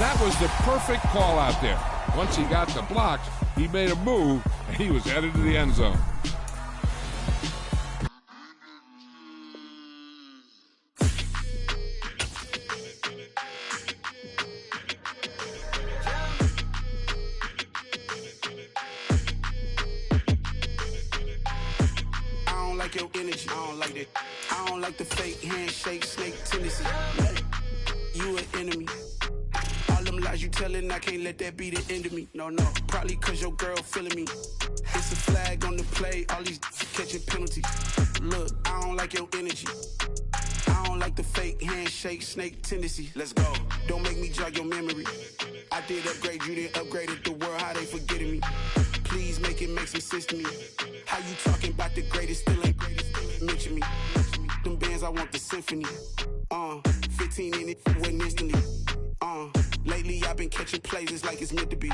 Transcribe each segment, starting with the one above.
That was the perfect call out there. Once he got the blocks, he made a move, and he was headed to the end zone. Your energy, I don't like that. I don't like the fake handshake, snake tendency. You an enemy. All them lies you telling, I can't let that be the end of me. No, probably cause your girl feeling me. It's a flag on the play, all these catching penalties. Look, I don't like your energy. I don't like the fake handshake, snake tendency. Let's go. Don't make me jog your memory. I did upgrade, you didn't upgrade it. The world, how they forgetting me. Please make it make some sense to me. How you talking about the greatest, still ain't greatest, mention me. Them bands, I want the symphony. 15 in it, wasn't instantly. Lately I've been catching plays, it's like it's meant to be.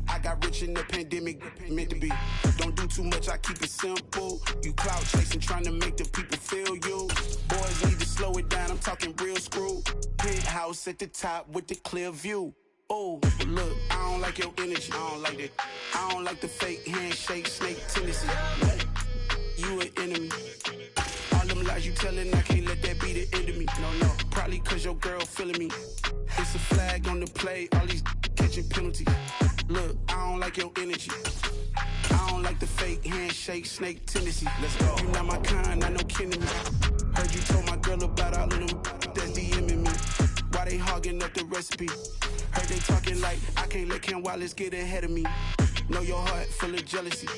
I got rich in the pandemic, meant to be. Don't do too much, I keep it simple. You clout chasing, trying to make the people feel you. Boys need to slow it down, I'm talking real screw. Penthouse at the top with the clear view. Oh, look, I don't like your energy, I don't like that. I don't like the fake handshake, snake tendency. You an enemy. All them lies you telling, I can't let that be the end of me. No, probably cause your girl feeling me. It's a flag on the play, all these catching penalties. Look, I don't like your energy. I don't like the fake handshake, snake tendency. Let's go. You not my kind, not no kin to me. Heard you told my girl about all of them that's DMing me. Why they hogging up the recipe? Heard they talking like I can't let Ken Wallace get ahead of me. Know your heart full of jealousy.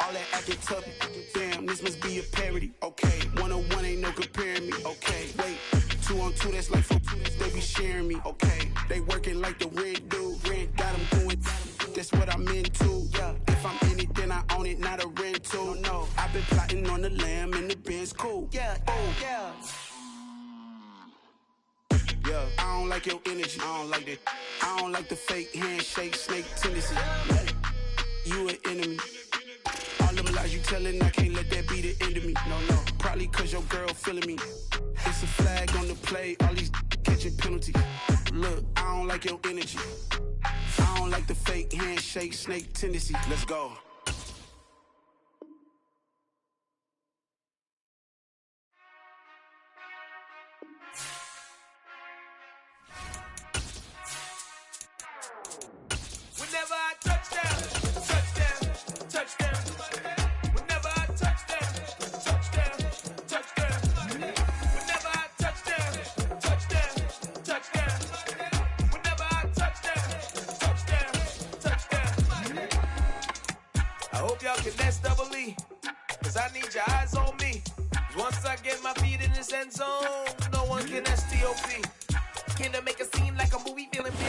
All that acting tough, damn, this must be a parody. Okay, 1-on-1 ain't no comparing me. Okay, wait, 2-on-2, that's like 4-2, they be sharing me. Okay, they working like the red dude. Red got them going, that's what I'm into. Yeah, if I'm in it, then I own it, not a rental. No, I've been plotting on the lamb and the Benz cool. Yeah, oh, yeah. Yeah, I don't like your energy, I don't like that. I don't like the fake handshake, snake tendency. You an enemy. All them lies you telling, I can't let that be the end of me. No, probably cause your girl feeling me. It's a flag on the play, all these catching penalties. Look, I don't like your energy. I don't like the fake handshake, snake tendency. Let's go. Whenever I touch down, touchdown, touchdown. Whenever I touch down, touchdown, touchdown. Whenever I touch down, touchdown, touchdown. Whenever I touch down, touchdown. I hope y'all can SWE, cause I need your eyes on me. Once I get my feet in this end zone, no one can STOP. Can I make a scene like a movie feeling big?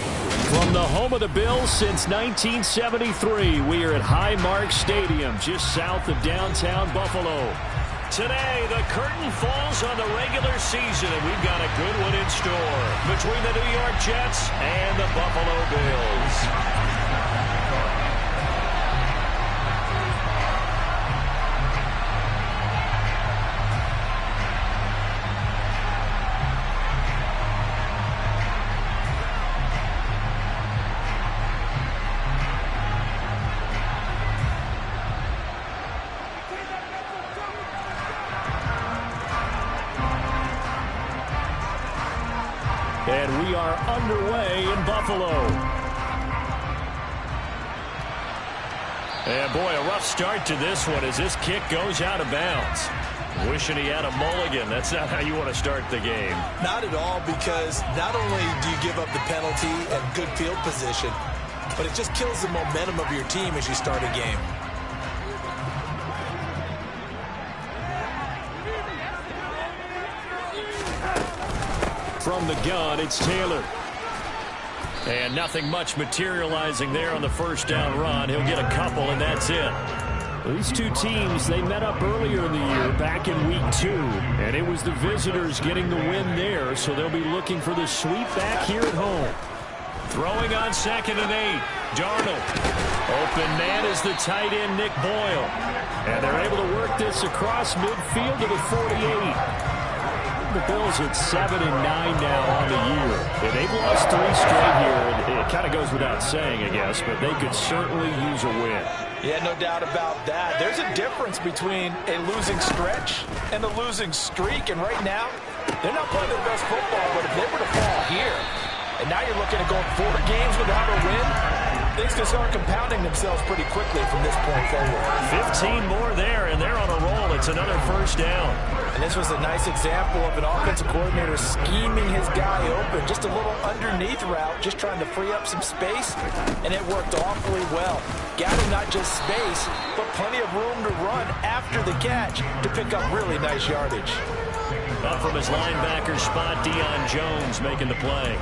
From the home of the Bills since 1973, we are at Highmark Stadium, just south of downtown Buffalo. Today, the curtain falls on the regular season, and we've got a good one in store between the New York Jets and the Buffalo Bills. And we are underway in Buffalo. And boy, a rough start to this one as this kick goes out of bounds. Wishing he had a mulligan. That's not how you want to start the game. Not at all, because not only do you give up the penalty and good field position, but it just kills the momentum of your team as you start a game. From the gun, it's Taylor. And nothing much materializing there on the first down run. He'll get a couple, and that's it. These two teams, they met up earlier in the year, back in week 2. And it was the visitors getting the win there, so they'll be looking for the sweep back here at home. Throwing on 2nd and 8. Darnold. Open man is the tight end, Nick Boyle. And they're able to work this across midfield to the 48. The Bills at 7-9 now on the year. And they've lost 3 straight here. It kind of goes without saying, I guess, but they could certainly use a win. Yeah, no doubt about that. There's a difference between a losing stretch and a losing streak. And right now, they're not playing their best football, but if they were to fall here, and now you're looking at going 4 games without a win, things can start compounding themselves pretty quickly from this point forward. 15 more there, and they're on a roll. It's another first down. And this was a nice example of an offensive coordinator scheming his guy open. Just a little underneath route, just trying to free up some space, and it worked awfully well. Gathering not just space, but plenty of room to run after the catch to pick up really nice yardage. Up from his linebacker spot, Deion Jones making the play.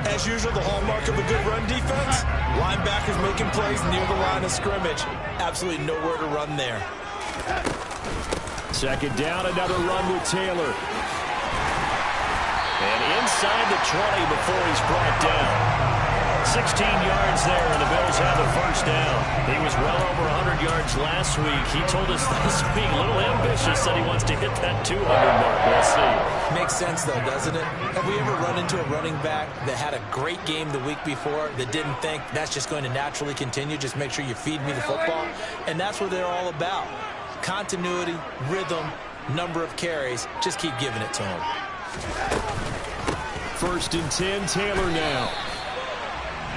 As usual, the hallmark of a good run defense, linebackers making plays near the line of scrimmage. Absolutely nowhere to run there. Second down, another run with Taylor. And inside the 20 before he's brought down. 16 yards there, and the Bills have the first down. He was well over 100 yards last week. He told us this week, a little ambitious, said he wants to hit that 200 mark. We'll see. Makes sense, though, doesn't it? Have we ever run into a running back that had a great game the week before that didn't think that's just going to naturally continue? Just make sure you feed me the football. And that's what they're all about. Continuity, rhythm, number of carries. Just keep giving it to him. 1st and 10, Taylor now.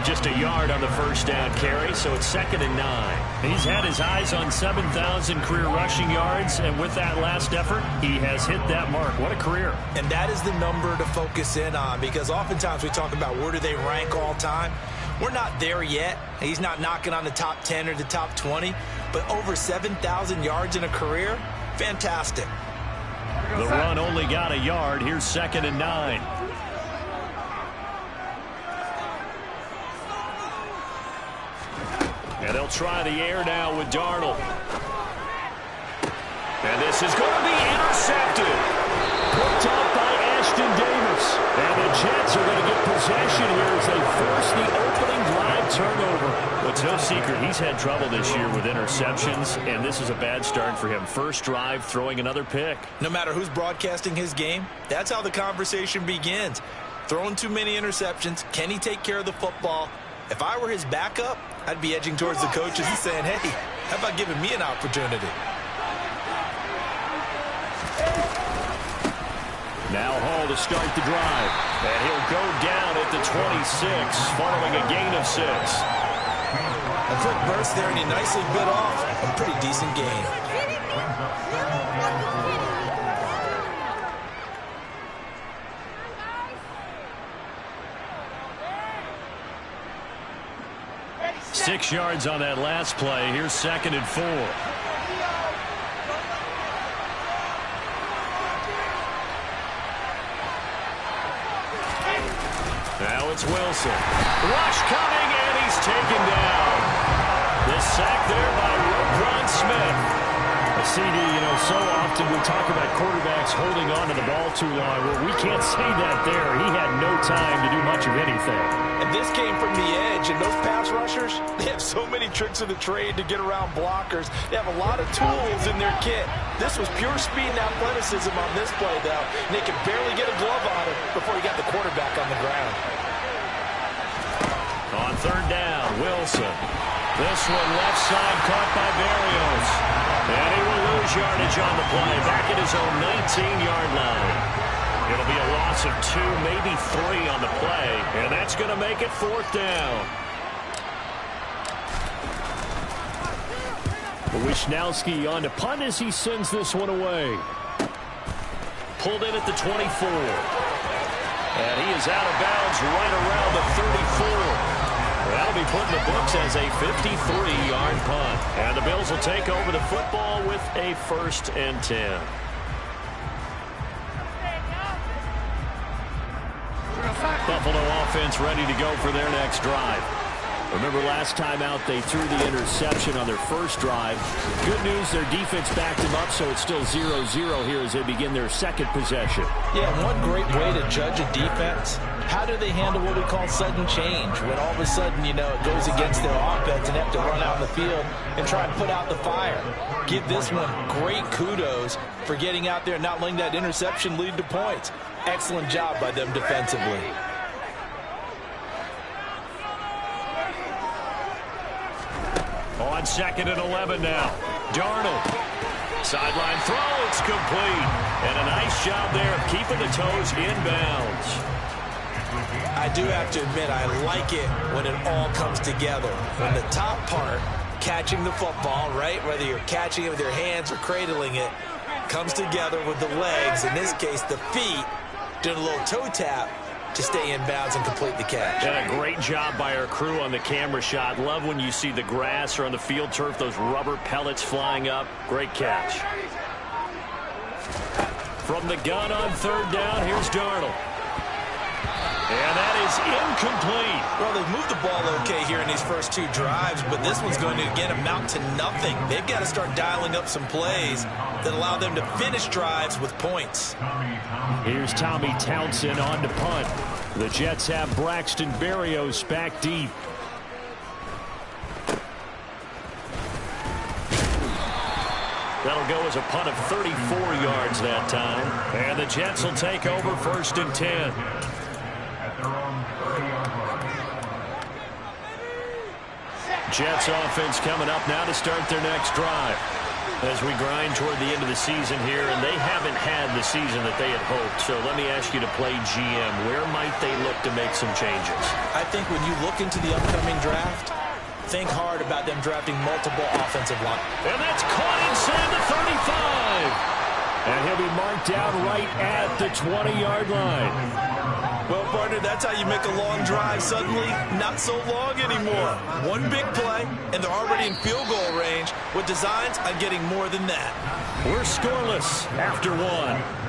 Just a yard on the first down carry, so it's 2nd and 9. He's had his eyes on 7,000 career rushing yards, and with that last effort, he has hit that mark. What a career. And that is the number to focus in on, because oftentimes we talk about where do they rank all time. We're not there yet. He's not knocking on the top 10 or the top 20, but over 7,000 yards in a career, fantastic. The run only got a yard. Here's 2nd and 9. And they'll try the air now with Darnold. And this is going to be intercepted. Picked up by Ashton Davis. And the Jets are going to get possession here as they force the opening drive turnover. Well, it's no secret he's had trouble this year with interceptions, and this is a bad start for him. First drive, throwing another pick. No matter who's broadcasting his game, that's how the conversation begins. Throwing too many interceptions. Can he take care of the football? If I were his backup, I'd be edging towards the coaches and saying, hey, how about giving me an opportunity? Now Hall to start the drive. And he'll go down at the 26 following a gain of 6. A quick burst there, and he nicely bit off a pretty decent gain. Six yards on that last play. Here's 2nd and 4. Now it's Wilson. Rush coming, and he's taken down. The sack there by Roquan Smith. CD, so often we talk about quarterbacks holding on to the ball too long. Well, we can't say that there. He had no time to do much of anything. And this came from the edge, and those pass rushers, they have so many tricks of the trade to get around blockers. They have a lot of tools in their kit. This was pure speed and athleticism on this play, though. And they could barely get a glove on it before he got the quarterback on the ground. On 3rd down, Wilson. This one left side caught by Berrios. And he will lose yardage on the play, back at his own 19-yard line. It'll be a loss of 2, maybe 3 on the play, and that's going to make it 4th down. Wishnowski on to punt as he sends this one away. Pulled in at the 24. And he is out of bounds right around the 34. That'll be put in the books as a 53-yard punt. And the Bills will take over the football with a 1st and 10. Buffalo offense ready to go for their next drive. Remember last time out they threw the interception on their first drive. Good news, their defense backed them up, so it's still 0-0 here as they begin their second possession. Yeah, one great way to judge a defense, how do they handle what we call sudden change? When all of a sudden, you know, it goes against their offense and they have to run out in the field and try and put out the fire. Give this one great kudos for getting out there and not letting that interception lead to points. Excellent job by them defensively. On 2nd and 11 now. Darnold. Sideline throw. It's complete. And a nice job there of keeping the toes inbounds. I do have to admit, I like it when it all comes together. When the top part, catching the football, right, whether you're catching it with your hands or cradling it, comes together with the legs, in this case the feet, doing a little toe tap to stay in bounds and complete the catch. And a great job by our crew on the camera shot. Love when you see the grass or on the field turf, those rubber pellets flying up. Great catch. From the gun on 3rd down, here's Darnold. And that is incomplete. Well, they've moved the ball okay here in these first 2 drives, but this one's going to again amount to nothing. They've got to start dialing up some plays that allow them to finish drives with points. Here's Tommy Townsend on to punt. The Jets have Braxton Berrios back deep. That'll go as a punt of 34 yards that time. And the Jets will take over 1st and 10. Jets offense coming up now to start their next drive as we grind toward the end of the season here, and they haven't had the season that they had hoped. So let me ask you to play GM. Where might they look to make some changes? I think when you look into the upcoming draft, think hard about them drafting multiple offensive line. And that's caught inside the 35. And he'll be marked down right at the 20-yard line. Well, partner, that's how you make a long drive suddenly not so long anymore. One big play, and they're already in field goal range with designs on getting more than that. We're scoreless after 1.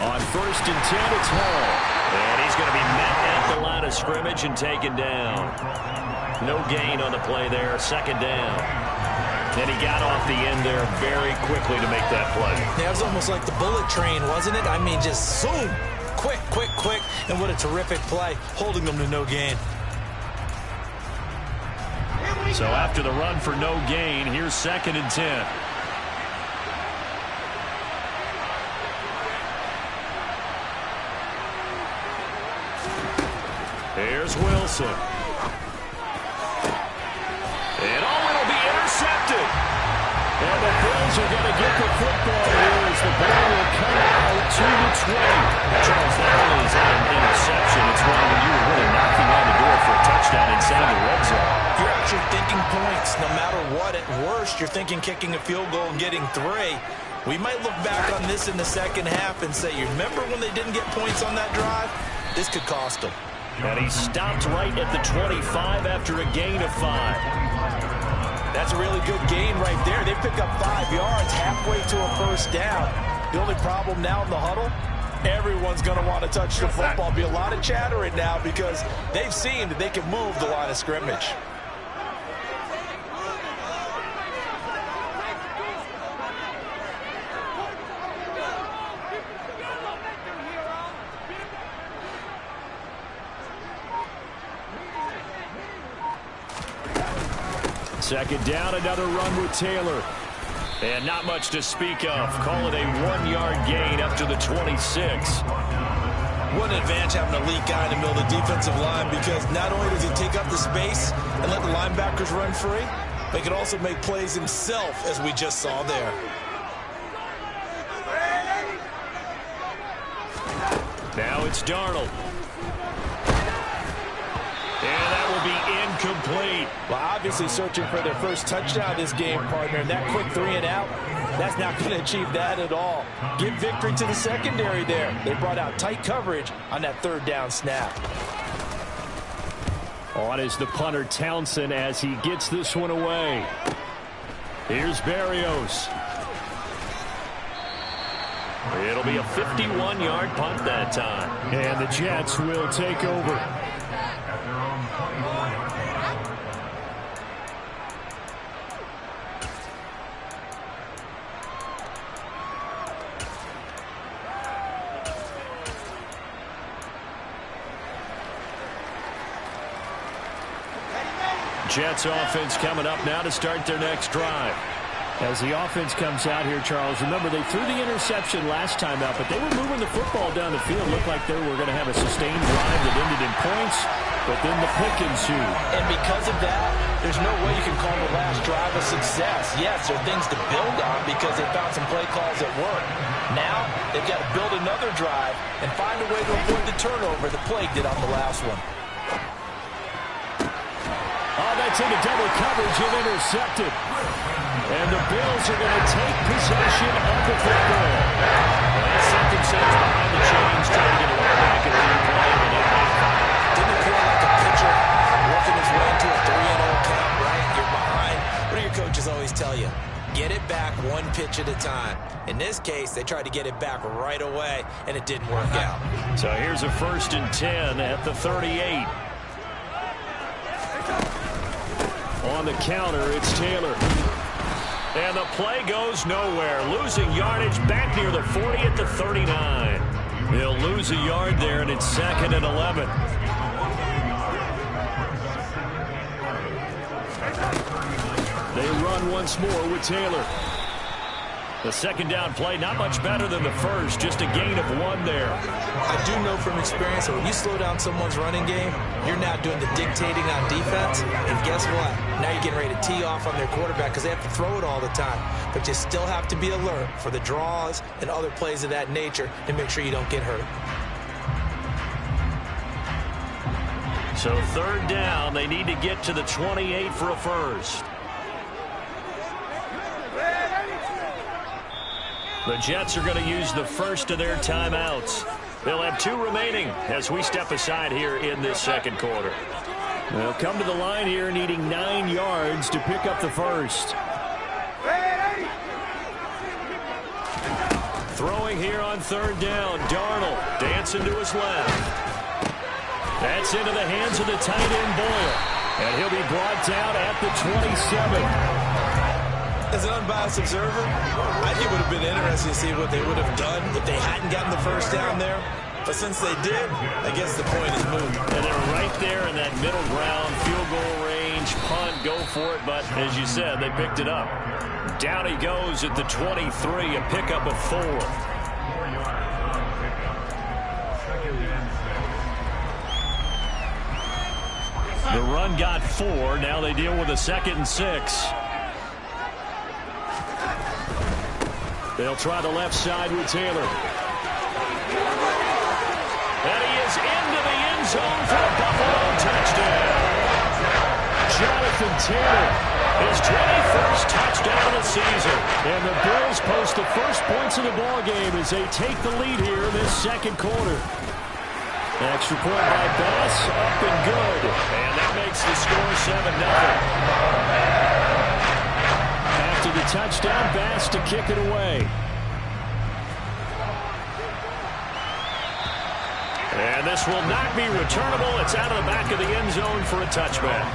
On 1st and 10, it's Hall. And he's going to be met at the line of scrimmage and taken down. No gain on the play there, 2nd down. And he got off the end there very quickly to make that play. Yeah, it was almost like the bullet train, wasn't it? I mean, just zoom. Quick, quick, quick. And what a terrific play, holding them to no gain. So after the run for no gain, here's 2nd and 10. Here's Wilson. And it'll be intercepted. And the Bills are going to get the football here as the ball will come out to the 20. Charles, not only is that an interception, it's one when you were really knocking on the door for a touchdown inside the red zone. You're actually thinking points. No matter what, at worst, you're thinking kicking a field goal and getting 3. We might look back on this in the second half and say, you remember when they didn't get points on that drive? This could cost them. And he stopped right at the 25 after a gain of 5. That's a really good gain right there. They pick up 5 yards halfway to a 1st down. The only problem now in the huddle, everyone's going to want to touch the football. Be a lot of chattering now because they've seen that they can move the line of scrimmage. Second down, another run with Taylor. And not much to speak of. Call it a 1-yard gain up to the 26. What an advantage having a elite guy in the middle of the defensive line, because not only does he take up the space and let the linebackers run free, but he can also make plays himself, as we just saw there. It's Darnold. And that will be incomplete. Well, obviously searching for their first touchdown this game, partner. And that quick 3 and out, that's not going to achieve that at all. Give victory to the secondary there. They brought out tight coverage on that 3rd down snap. On is the punter Townsend as he gets this one away. Here's Berrios. It'll be a 51-yard punt that time. And the Jets will take over. Jets offense coming up now to start their next drive. As the offense comes out here, Charles, remember they threw the interception last time out, but they were moving the football down the field. Looked like they were going to have a sustained drive that ended in points, but then the pick ensued. And because of that, there's no way you can call the last drive a success. Yes, there are things to build on because they found some play calls that work. Now, they've got to build another drive and find a way to avoid the turnover the play did on the last one. Oh, that's into double coverage and intercepted. And the Bills are going to take possession of the football. Second sets behind the chains, trying to get a right back and replay. Didn't appear like a pitcher working his way into a 3-0 count, right? You're behind. What do your coaches always tell you? Get it back one pitch at a time. In this case, they tried to get it back right away, and it didn't work out. So here's a 1st and 10 at the 38. On the counter, it's Taylor. And the play goes nowhere. Losing yardage back near the 40 at the 39. They'll lose a yard there, and it's 2nd and 11. They run once more with Taylor. The 2nd down play, not much better than the first, just a gain of 1 there. I do know from experience that when you slow down someone's running game, you're now doing the dictating on defense, and guess what? Now you're getting ready to tee off on their quarterback because they have to throw it all the time. But you still have to be alert for the draws and other plays of that nature to make sure you don't get hurt. So 3rd down, they need to get to the 28 for a first. The Jets are going to use the first of their timeouts. They'll have 2 remaining as we step aside here in this 2nd quarter. They'll come to the line here needing 9 yards to pick up the first. Throwing here on 3rd down. Darnold dancing to his left. That's into the hands of the tight end Boyle. And he'll be brought down at the 27. As an unbiased observer, I think it would have been interesting to see what they would have done if they hadn't gotten the first down there. But since they did, I guess the point is moved. And they're right there in that middle ground, field goal range, punt, go for it. But as you said, they picked it up. Down he goes at the 23, a pickup of 4. The run got 4. Now they deal with a 2nd and 6. They'll try the left side with Taylor. And he is into the end zone for a Buffalo touchdown. Jonathan Taylor, his 21st touchdown of the season. And the Bills post the first points of the ballgame as they take the lead here in this 2nd quarter. Extra point by Bass, up and good. And that makes the score 7-0. After the touchdown, Bass to kick it away. And this will not be returnable. It's out of the back of the end zone for a touchback.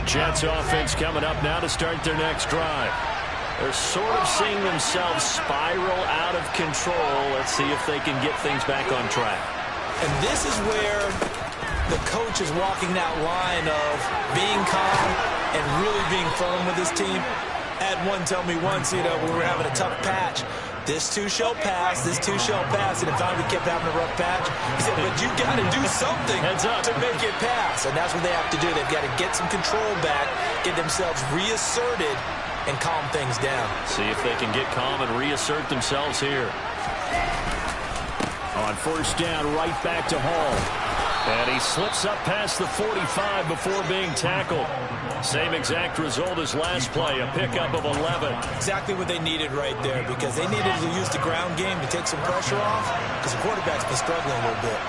Jets offense coming up now to start their next drive. They're sort of seeing themselves spiral out of control. Let's see if they can get things back on track. And this is where the coach is walking that line of being calm and really being firm with his team. Had one tell me once, we were having a tough patch. This too shall pass. This too shall pass. And if Donovan kept having a rough patch, he said, but you got to do something to make it pass. And that's what they have to do. They've got to get some control back, get themselves reasserted, and calm things down. See if they can get calm and reassert themselves here. On first down, right back to Hall. And he slips up past the 45 before being tackled. Same exact result as last play, a pickup of 11. Exactly what they needed right there, because they needed to use the ground game to take some pressure off, because the quarterback's been struggling a little bit.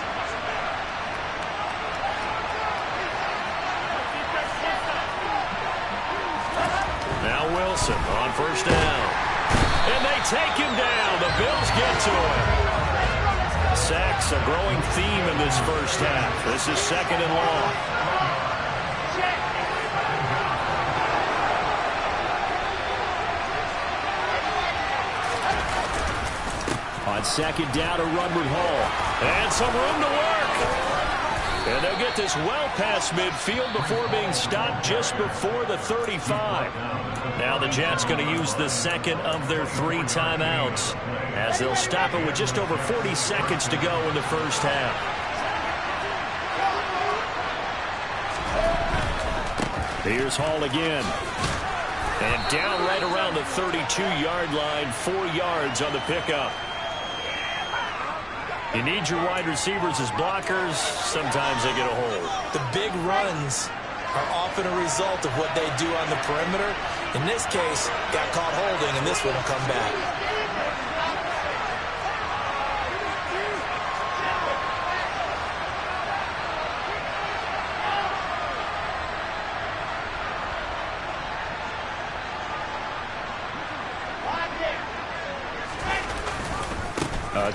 Now Wilson on first down. And they take him down. The Bills get to him. Sacks a growing theme in this first half. This is second and long. On second down, a run with Hall. And some room to work. And they'll get this well past midfield before being stopped just before the 35. Now the Jets going to use the second of their 3 timeouts as they'll stop it with just over 40 seconds to go in the first half. Here's Hall again. And down right around the 32-yard line, 4 yards on the pickup. You need your wide receivers as blockers. Sometimes they get a hold. The big runs are often a result of what they do on the perimeter. In this case, got caught holding, and this one will come back.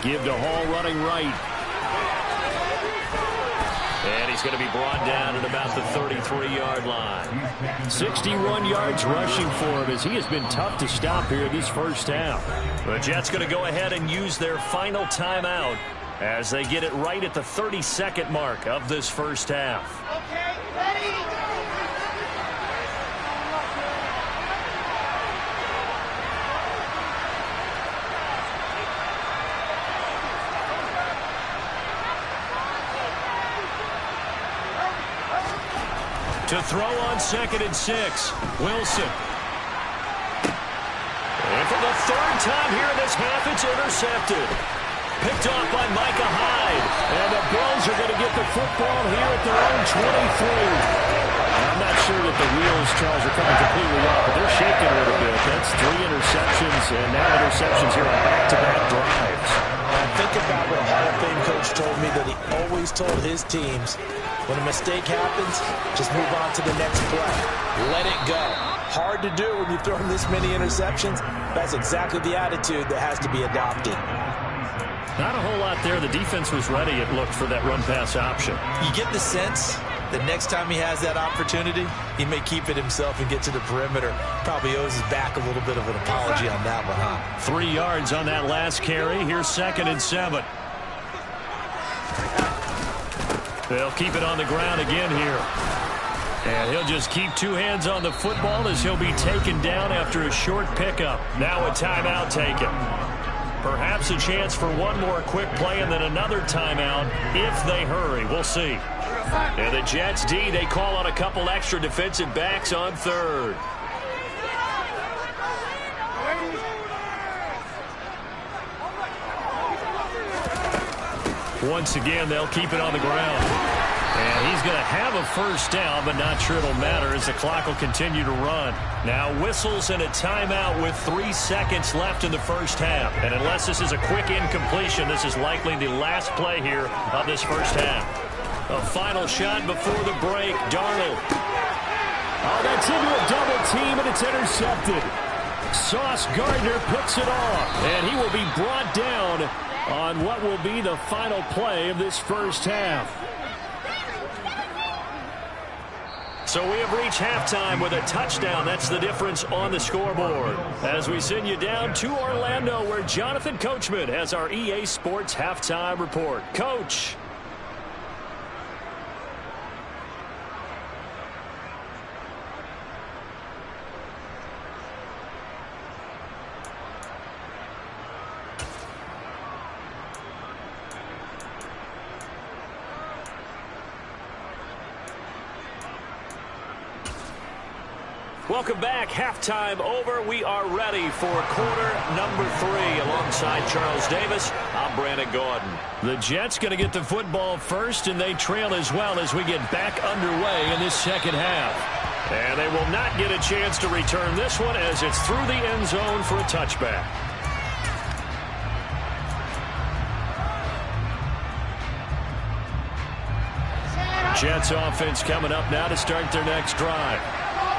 Give to Hall running right. And he's going to be brought down at about the 33-yard line. 61 yards rushing for him as he has been tough to stop here this first half. The Jets going to go ahead and use their final timeout as they get it right at the 32nd mark of this first half. Okay, ready? To throw on 2nd and 6, Wilson. And for the 3rd time here in this half, it's intercepted. Picked off by Micah Hyde. And the Bills are going to get the football here at their own 23. I'm not sure that the wheels, Charles, are coming completely off, but they're shaking a little bit. That's 3 interceptions, and now interceptions here on back-to-back drives. Think about what a Hall of Fame coach told me, that he always told his teams, when a mistake happens, just move on to the next play. Let it go. Hard to do when you've thrown this many interceptions. That's exactly the attitude that has to be adopted. Not a whole lot there. The defense was ready, it looked, for that run-pass option. You get the sense that next time he has that opportunity, he may keep it himself and get to the perimeter. Probably owes his back a little bit of an apology on that one, huh? 3 yards on that last carry. Here's 2nd and 7. They'll keep it on the ground again here. And he'll just keep 2 hands on the football as he'll be taken down after a short pickup. Now a timeout taken. Perhaps a chance for one more quick play and then another timeout if they hurry. We'll see. And the Jets D, they call on a couple extra defensive backs on 3rd. Once again, they'll keep it on the ground. And he's going to have a first down, but not sure it'll matter as the clock will continue to run. Now whistles and a timeout with 3 seconds left in the first half. And unless this is a quick incompletion, this is likely the last play here of this first half. A final shot before the break. Darnold. Oh, that's into a double team, and it's intercepted. Sauce Gardner picks it off, and he will be brought down on what will be the final play of this first half. So we have reached halftime with a touchdown. That's the difference on the scoreboard. As we send you down to Orlando, where Jonathan Coachman has our EA Sports Halftime Report. Coach. Welcome back. Halftime over. We are ready for quarter number 3. Alongside Charles Davis, I'm Brandon Gaudin. The Jets going to get the football first, and they trail as well as we get back underway in this second half. And they will not get a chance to return this one as it's through the end zone for a touchback. Jets offense coming up now to start their next drive.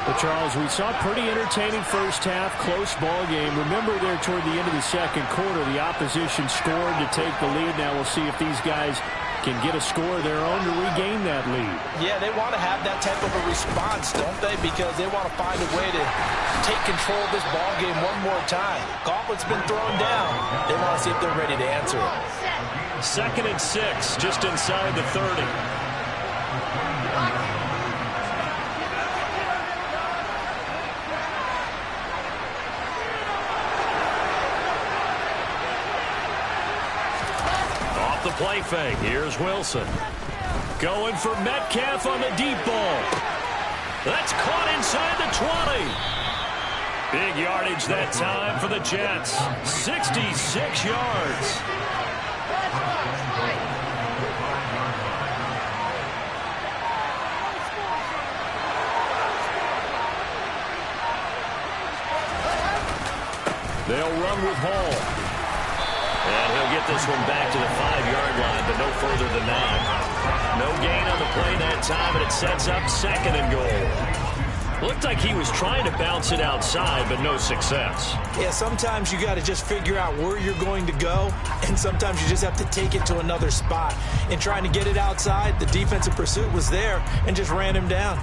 Well, Charles, we saw a pretty entertaining first half, close ball game. Remember there toward the end of the second quarter, the opposition scored to take the lead. Now we'll see if these guys can get a score of their own to regain that lead. Yeah, they want to have that type of a response, don't they? Because they want to find a way to take control of this ball game one more time. Gauntlet's been thrown down. They want to see if they're ready to answer it. 2nd and 6, just inside the 30. The play fake. Here's Wilson. Going for Metcalf on the deep ball. That's caught inside the 20. Big yardage that time for the Jets. 66 yards. They'll run with Hall. And he'll get this one back to the 5-yard line, but no further than that. No gain on the play that time, and it sets up 2nd and goal. Looked like he was trying to bounce it outside, but no success. Yeah, sometimes you got to just figure out where you're going to go, and sometimes you just have to take it to another spot. In trying to get it outside, the defensive pursuit was there and just ran him down.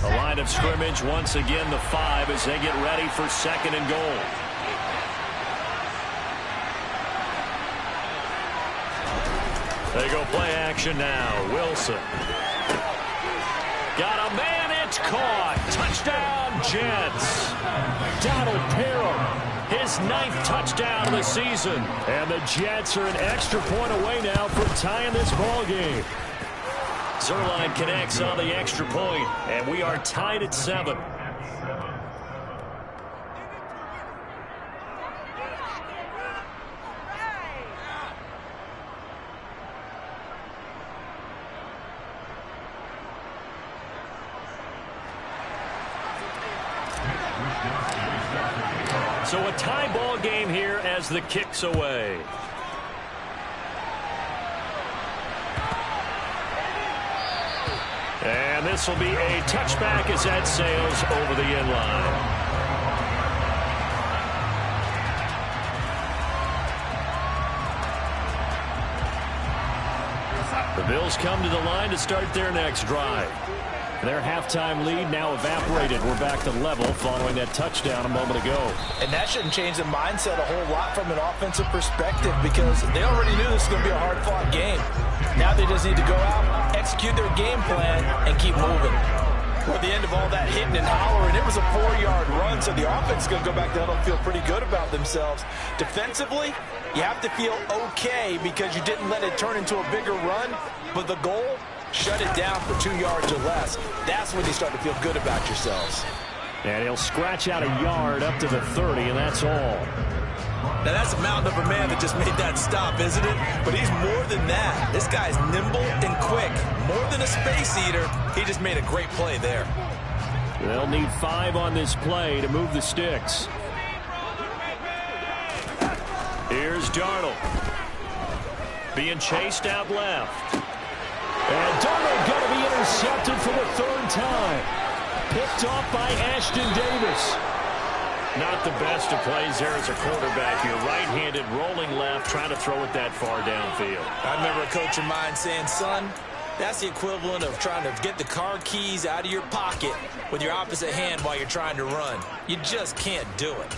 The line of scrimmage once again the 5 as they get ready for 2nd and goal. They go play action now. Wilson. Got a man. It's caught. Touchdown, Jets. Donald Parham. His 9th touchdown of the season. And the Jets are an extra point away now from tying this ball game. Zuerlein connects on the extra point, and we are tied at 7. So a tie ball game here as the kick's away. And this will be a touchback as that sails over the end line. The Bills come to the line to start their next drive. Their halftime lead now evaporated. We're back to level following that touchdown a moment ago. And that shouldn't change the mindset a whole lot from an offensive perspective because they already knew this was going to be a hard-fought game. Now they just need to go out, execute their game plan, and keep moving. Toward the end of all that hitting and hollering, it was a 4-yard run, so the offense is going to go back down and feel pretty good about themselves. Defensively, you have to feel okay because you didn't let it turn into a bigger run, but the goal, shut it down for 2 yards or less. That's when you start to feel good about yourselves. And he'll scratch out a yard up to the 30, and that's all. Now, that's a mountain of a man that just made that stop, isn't it? But he's more than that. This guy's nimble and quick. More than a space eater, he just made a great play there. They'll need 5 on this play to move the sticks. Here's Darnold. Being chased out left. And Darnold going to be intercepted for the 3rd time. Picked off by Ashton Davis. Not the best of plays there as a quarterback here. Right-handed, rolling left, trying to throw it that far downfield. I remember a coach of mine saying, son, that's the equivalent of trying to get the car keys out of your pocket with your opposite hand while you're trying to run. You just can't do it.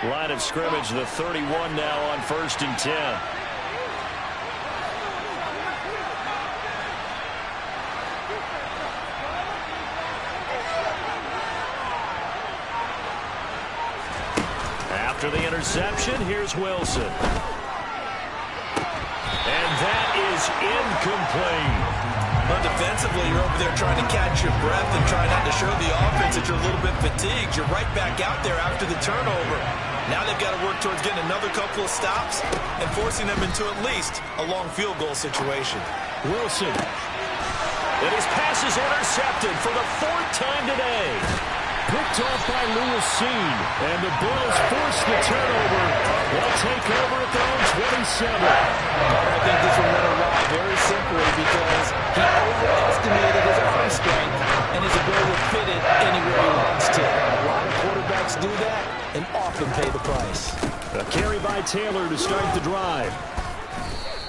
Line of scrimmage, the 31 now on 1st and 10. After the interception, here's Wilson. And that is incomplete. Well, defensively, you're over there trying to catch your breath and trying not to show the offense that you're a little bit fatigued. You're right back out there after the turnover. Now they've got to work towards getting another couple of stops and forcing them into at least a long field goal situation. Wilson. And his pass is intercepted for the 4th time today. Picked off by Lewis Cine. And the Bills force the turnover. They'll take over at their own 27. I think this will let it ride very simply because he overestimated his arm strength and his ability to fit it anywhere he wants to. A lot of quarterbacks do that and often pay the price. A carry by Taylor to start the drive.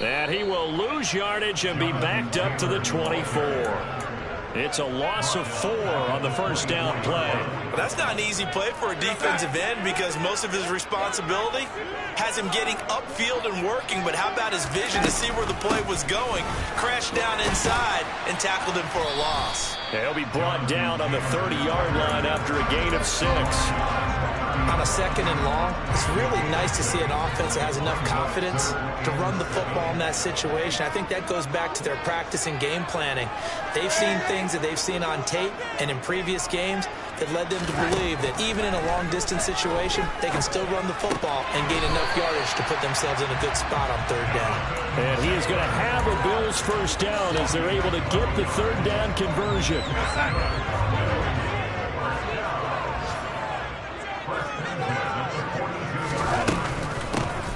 And he will lose yardage and be backed up to the 24. It's a loss of 4 on the first down play. Well, that's not an easy play for a defensive end because most of his responsibility has him getting upfield and working, but how about his vision to see where the play was going, crashed down inside, and tackled him for a loss. He'll be brought down on the 30-yard line after a gain of 6. On a 2nd and long, it's really nice to see an offense that has enough confidence to run the football in that situation. I think that goes back to their practice and game planning. They've seen things that they've seen on tape and in previous games that led them to believe that even in a long-distance situation, they can still run the football and gain enough yardage to put themselves in a good spot on 3rd down. And he is going to have a Bills first down as they're able to get the 3rd down conversion.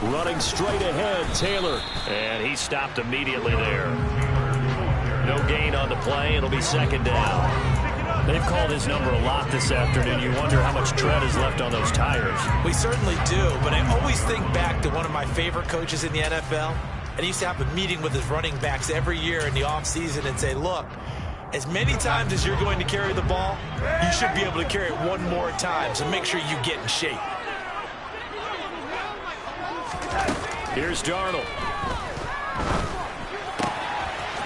Running straight ahead, Taylor. And he stopped immediately there. No gain on the play. It'll be 2nd down. They've called his number a lot this afternoon. You wonder how much tread is left on those tires. We certainly do, but I always think back to one of my favorite coaches in the NFL. And he used to have a meeting with his running backs every year in the offseason and say, look, as many times as you're going to carry the ball, you should be able to carry it one more time, so make sure you get in shape. Here's Darnold.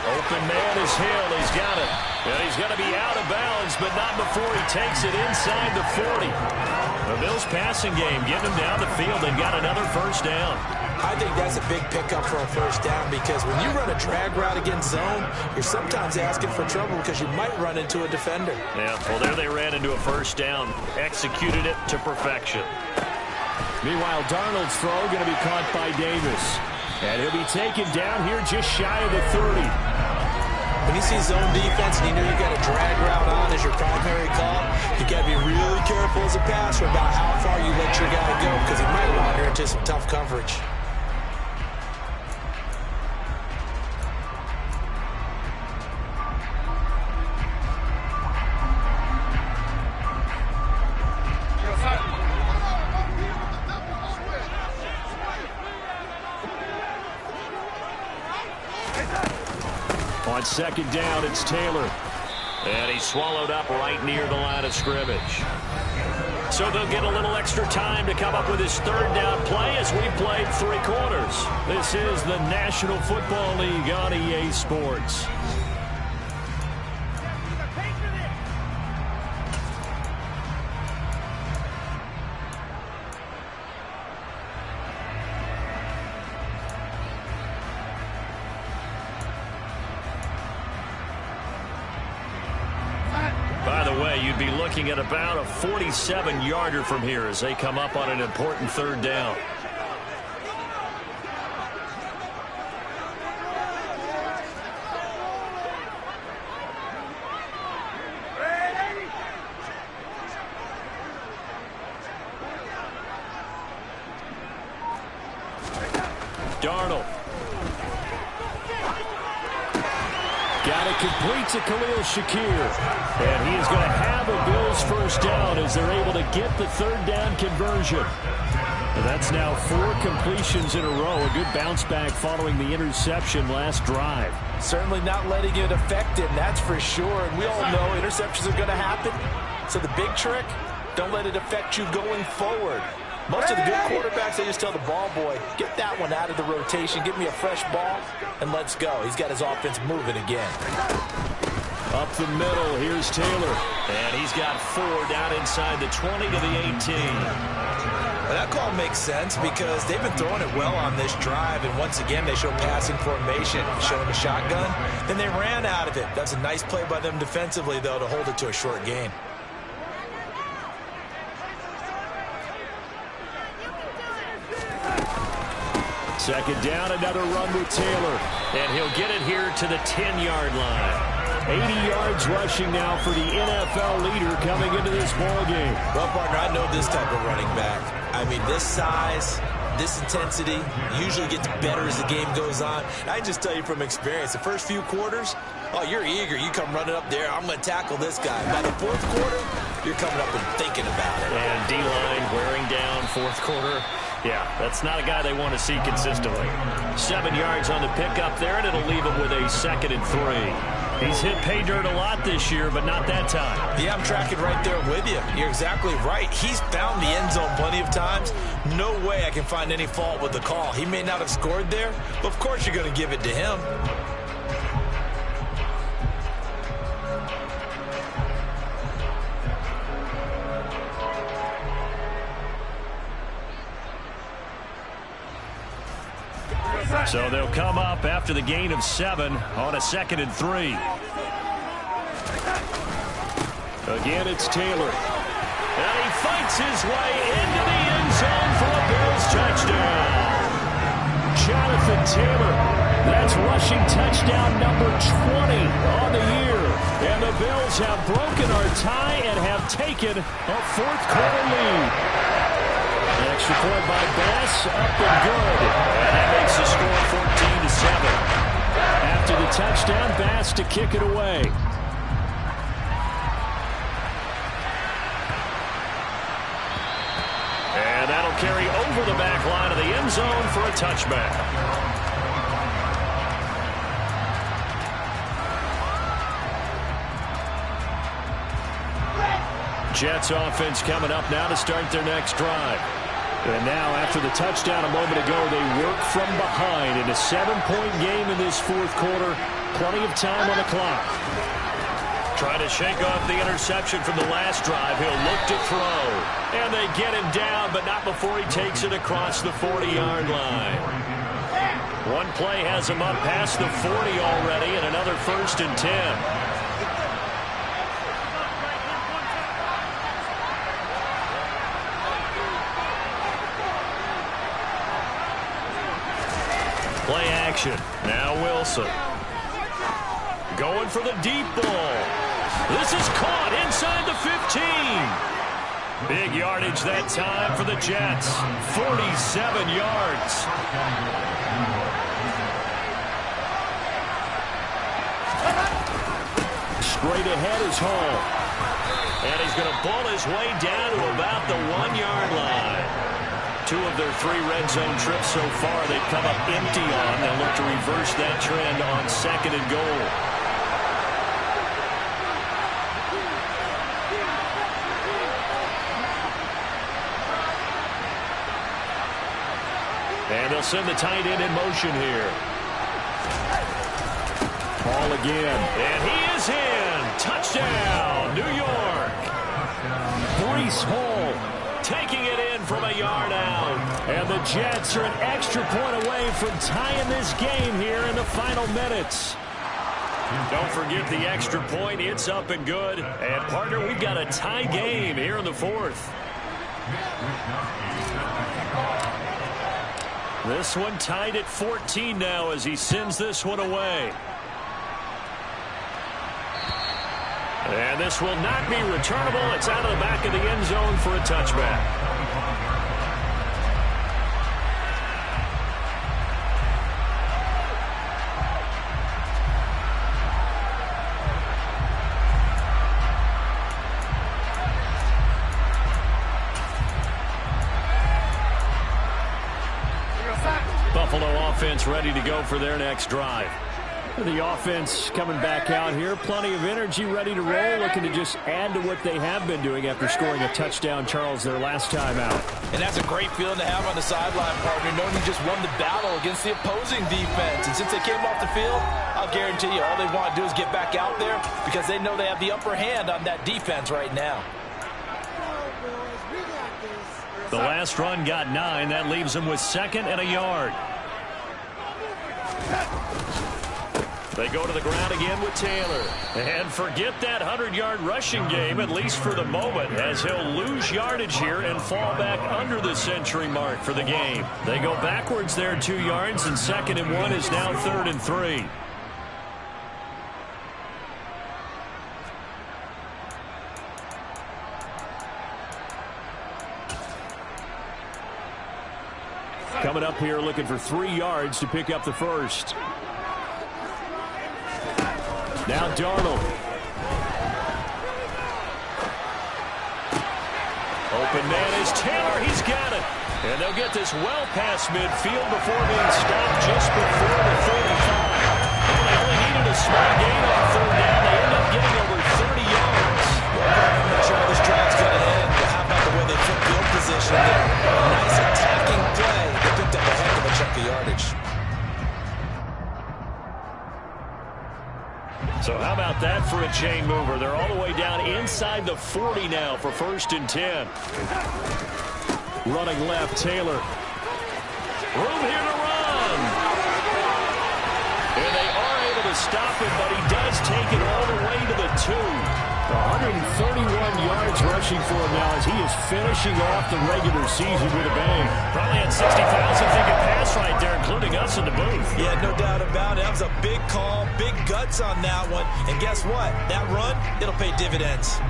Open man is Hill. He's got it. And he's going to be out of bounds, but not before he takes it inside the 40. The Bills passing game getting them down the field. They've got another first down. I think that's a big pickup for a first down because when you run a drag route against zone, you're sometimes asking for trouble because you might run into a defender. Yeah, well, there they ran into a first down. Executed it to perfection. Meanwhile, Darnold's throw going to be caught by Davis. And he'll be taken down here just shy of the 30. When you see zone defense and you know you've got a drag route on as your primary call, you got to be really careful as a passer about how far you let your guy go because he might wander into some tough coverage. On 2nd down, it's Taylor. And he's swallowed up right near the line of scrimmage. So they'll get a little extra time to come up with his 3rd down play as we played 3 quarters. This is the National Football League on EA Sports. By the way, you'd be looking at about a 47-yarder from here as they come up on an important 3rd down. Darnold. Got it complete to Khalil Shakir. And he is going to have a Bills first down as they're able to get the 3rd down conversion. And that's now 4 completions in a row. A good bounce back following the interception last drive. Certainly not letting it affect him, that's for sure. And we all know interceptions are going to happen. So the big trick, don't let it affect you going forward. Most of the good quarterbacks, they just tell the ball boy, get that one out of the rotation, give me a fresh ball, and let's go. He's got his offense moving again. Up the middle, here's Taylor. And he's got 4 down inside the 20 to the 18. Well, that call makes sense because they've been throwing it well on this drive, and once again they show passing formation, showing the shotgun. Then they ran out of it. That's a nice play by them defensively, though, to hold it to a short gain. Second down, another run with Taylor. And he'll get it here to the 10-yard line. 80 yards rushing now for the NFL leader coming into this ball game. Well, partner, I know this type of running back. I mean, this size, this intensity usually gets better as the game goes on. I can just tell you from experience, the first few quarters, oh, you're eager. You come running up there, I'm going to tackle this guy. By the fourth quarter, you're coming up and thinking about it. And D-line wearing down fourth quarter. Yeah, that's not a guy they want to see consistently. 7 yards on the pickup there, and it'll leave him with a 2nd and 3. He's hit pay dirt a lot this year, but not that time. Yeah, I'm tracking right there with you. You're exactly right. He's found the end zone plenty of times. No way I can find any fault with the call. He may not have scored there, but of course you're going to give it to him. So they'll come up after the gain of 7 on a 2nd and 3. Again, it's Taylor. And he fights his way into the end zone for a Bills touchdown. Jonathan Taylor. That's rushing touchdown number 20 on the year. And the Bills have broken our tie and have taken a fourth-quarter lead. Extra point by Bass, up and good. And that makes the score 14-7. After the touchdown, Bass to kick it away. And that'll carry over the back line of the end zone for a touchback. Jets offense coming up now to start their next drive. And now, after the touchdown a moment ago, they work from behind in a 7-point game in this fourth quarter. Plenty of time on the clock. Trying to shake off the interception from the last drive. He'll look to throw. And they get him down, but not before he takes it across the 40-yard line. One play has him up past the 40 already, and another 1st and 10. Play action. Now Wilson. Going for the deep ball. This is caught inside the 15. Big yardage that time for the Jets. 47 yards. Straight ahead is Hall. And he's going to ball his way down to about the 1-yard line. 2 of their 3 red zone trips so far they've come up empty on. They'll look to reverse that trend on 2nd and goal. And they'll send the tight end in motion here. Ball again. And he is in. Touchdown, New York. Breece Hall taking it in from a yard out. And the Jets are an extra point away from tying this game here in the final minutes. Don't forget the extra point. It's up and good. And, partner, we've got a tie game here in the 4th. This one tied at 14 now as he sends this one away. And this will not be returnable. It's out of the back of the end zone for a touchback. Buffalo offense ready to go for their next drive. The offense coming back out here. Plenty of energy, ready to roll, looking to just add to what they have been doing after scoring a touchdown, Charles, their last time out. And that's a great feeling to have on the sideline, partner, knowing you just won the battle against the opposing defense. And since they came off the field, I'll guarantee you all they want to do is get back out there because they know they have the upper hand on that defense right now. The last run got 9. That leaves him with 2nd and a yard. They go to the ground again with Taylor. And forget that 100-yard rushing game, at least for the moment, as he'll lose yardage here and fall back under the century mark for the game. They go backwards there 2 yards, and 2nd and 1 is now 3rd and 3. Coming up here looking for 3 yards to pick up the first. Now Darnold. Open man is Taylor. He's got it. And they'll get this well past midfield before being stopped just before the 35. Well, they only needed a small gain on 3rd down. They end up getting over 30 yards. I'm not sure how this drive's going to end, but how about the way they took field position there? A nice attacking play. They picked up a heck of a chunk of yardage. So how about that for a chain mover? They're all the way down inside the 40 now for 1st and 10. Running left, Taylor. Room here to run. And they are able to stop him, but he does take it all the way to the 2. 131 yards rushing for him now as he is finishing off the regular season with a bang. Probably had 60,000 thinking pass right there, including us in the booth. Yeah, no doubt about it. That was a big call, big guts on that one. And guess what? That run, it'll pay dividends.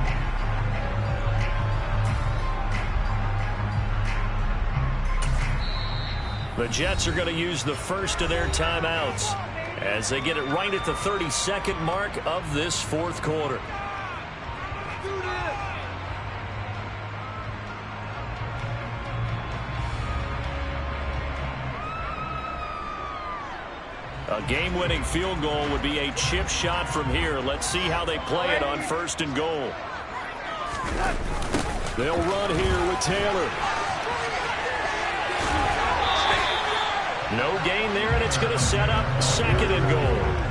The Jets are going to use the first of their timeouts as they get it right at the 32nd mark of this 4th quarter. A game-winning field goal would be a chip shot from here. Let's see how they play it on 1st and goal. They'll run here with Taylor. No gain there, and it's going to set up 2nd and goal.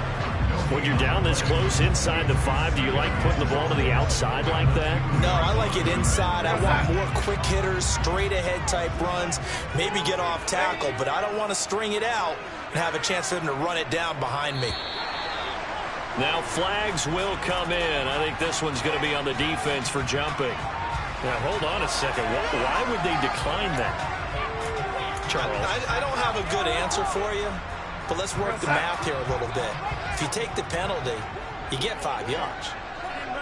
When you're down this close inside the 5, do you like putting the ball to the outside like that? No, I like it inside. I want more quick hitters, straight-ahead type runs, maybe get off tackle, but I don't want to string it out and have a chance for them to run it down behind me. Now flags will come in. I think this one's going to be on the defense for jumping. Now, hold on a second. Why would they decline that? Charles? I don't have a good answer for you, but let's work the math here a little bit. If you take the penalty, you get 5 yards.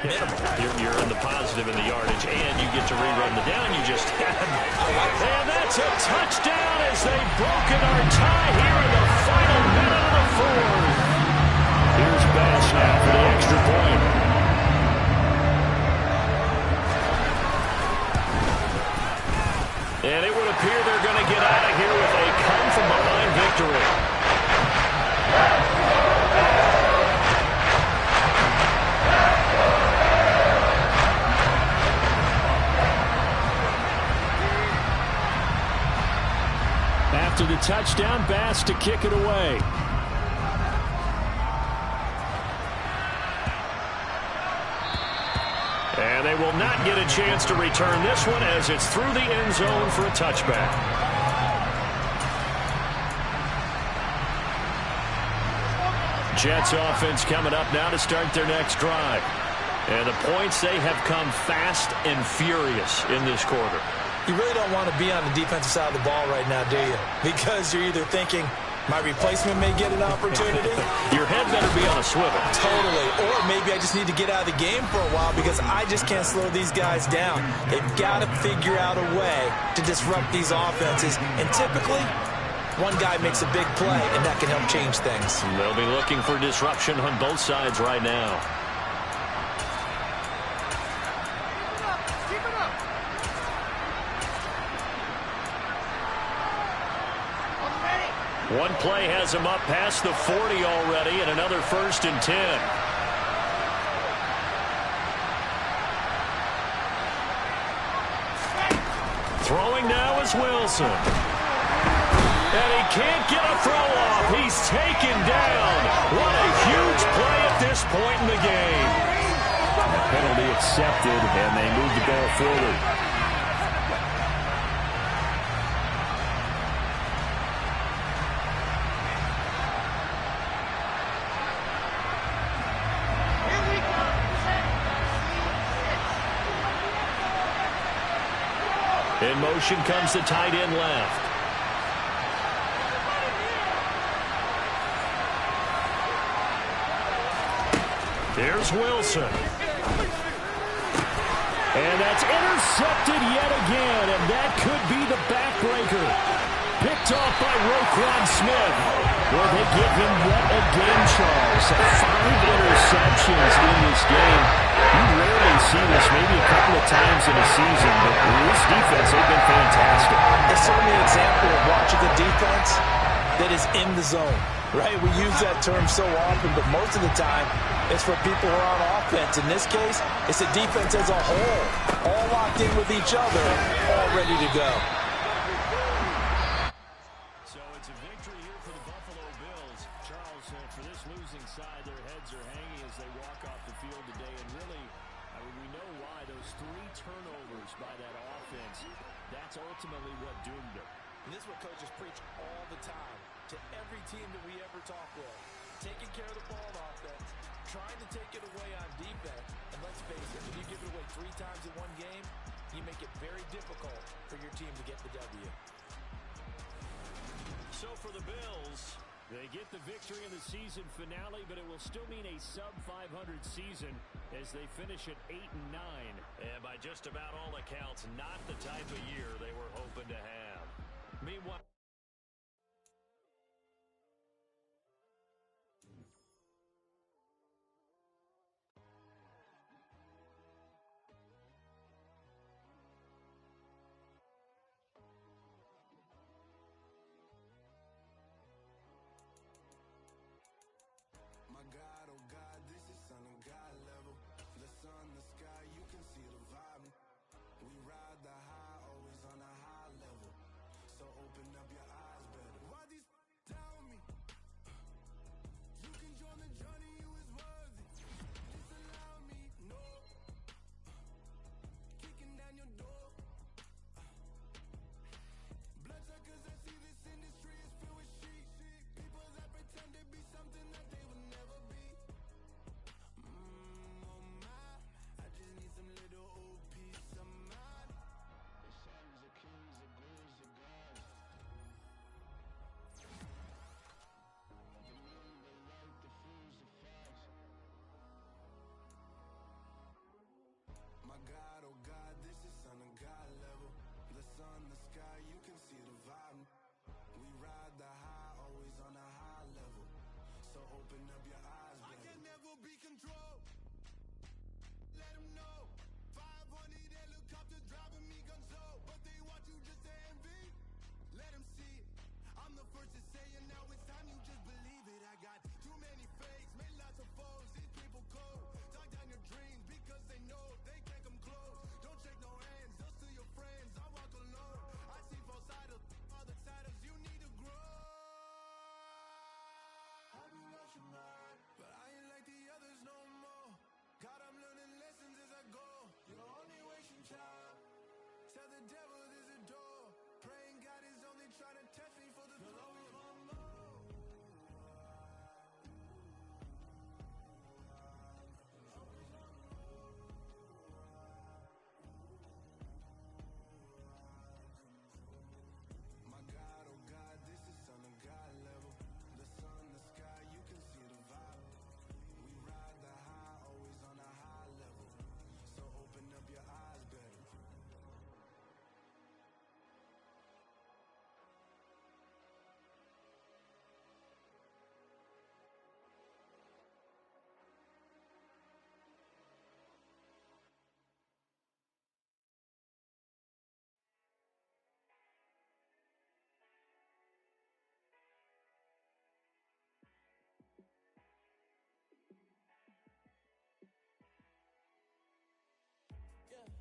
Minimum. You're in the positive in the yardage, and you get to rerun the down you just had. And that's a touchdown as they've broken our tie here in the final minute of the 4th. Here's Bass now for the extra point. And it would appear they're going to get out of here with a come-from-behind victory. After the touchdown, Bass to kick it away. And they will not get a chance to return this one as it's through the end zone for a touchback. Jets offense coming up now to start their next drive. And the points, they have come fast and furious in this quarter. You really don't want to be on the defensive side of the ball right now, do you? Because you're either thinking, my replacement may get an opportunity. Your head better be on a swivel. Totally. Or maybe I just need to get out of the game for a while because I just can't slow these guys down. They've got to figure out a way to disrupt these offenses. And typically, one guy makes a big play, and that can help change things. They'll be looking for disruption on both sides right now. One play has him up past the 40 already, and another 1st and 10. Throwing now is Wilson. And he can't get a throw off. He's taken down. What a huge play at this point in the game. Penalty accepted, and they move the ball forward. In motion comes the tight end left. Here's Wilson. And that's intercepted yet again, and that could be the backbreaker. Picked off by Roquan Smith. Well, they give him what a game, Charles. 5 interceptions in this game. You rarely see this, maybe a couple of times in a season, but this defense, they've been fantastic. It's certainly an example of watching a defense that is in the zone, right? We use that term so often, but most of the time, it's for people who are on offense. In this case, it's a defense as a whole, all locked in with each other, all ready to go. So it's a victory here for the Buffalo Bills. Charles, for this losing side, their heads are hanging as they walk off the field today. And really, we know why. Those 3 turnovers by that offense, that's ultimately what doomed them. And this is what coaches preach all the time to every team that we ever talk with. Taking care of the ball on offense, trying to take it away on defense. And let's face it, if you give it away 3 times in one game, you make it very difficult for your team to get the W. So for the Bills, they get the victory in the season finale, but it will still mean a sub-500 season as they finish at 8-9. And by just about all accounts, not the type of year they were hoping to have. Meanwhile, My God, oh God, this is Son of God level. The sun, the sky, you can see the vibe. We ride the high, always on a high level. So open up your eyes better. Why these tell me? You can join the journey, you is worthy. Disallow me, no. Kicking down your door. Bloodsuckers, I see this industry is filled with sheep. People that pretend to be something that they will never be. Oh my, I just need some little old peace of mind. The sons of kings, the ghouls, the gods. The moon, the light, the fools, the facts. My God, oh God, this is Son of God level. The sun, the sky, you can see the vibe. We ride the high, always on a high level. So open up your eyes, baby. I can never be controlled. Let them know. 500 helicopters driving me gonzo. But they want you just to envy. Let them see it. I'm the first to say it. Now it's time you just believe it. I got too many fakes, made lots of foes. These people cold. Talk down your dreams because they know they can't come close. Don't shake no hands, they'll steal your friends. I walk alone. I see false idols, other titles. You need to grow. I've been watching mine, but I ain't like the others no more. God, I'm learning lessons as I go. You're only wasting time. Tell the devil there's a door. Praying God is only trying to test me for the throne. My God, oh God, this is Son of God level. The sun, the sky, you can see the vibe. We ride the high, always on a high level. So open up your eyes better. Yeah,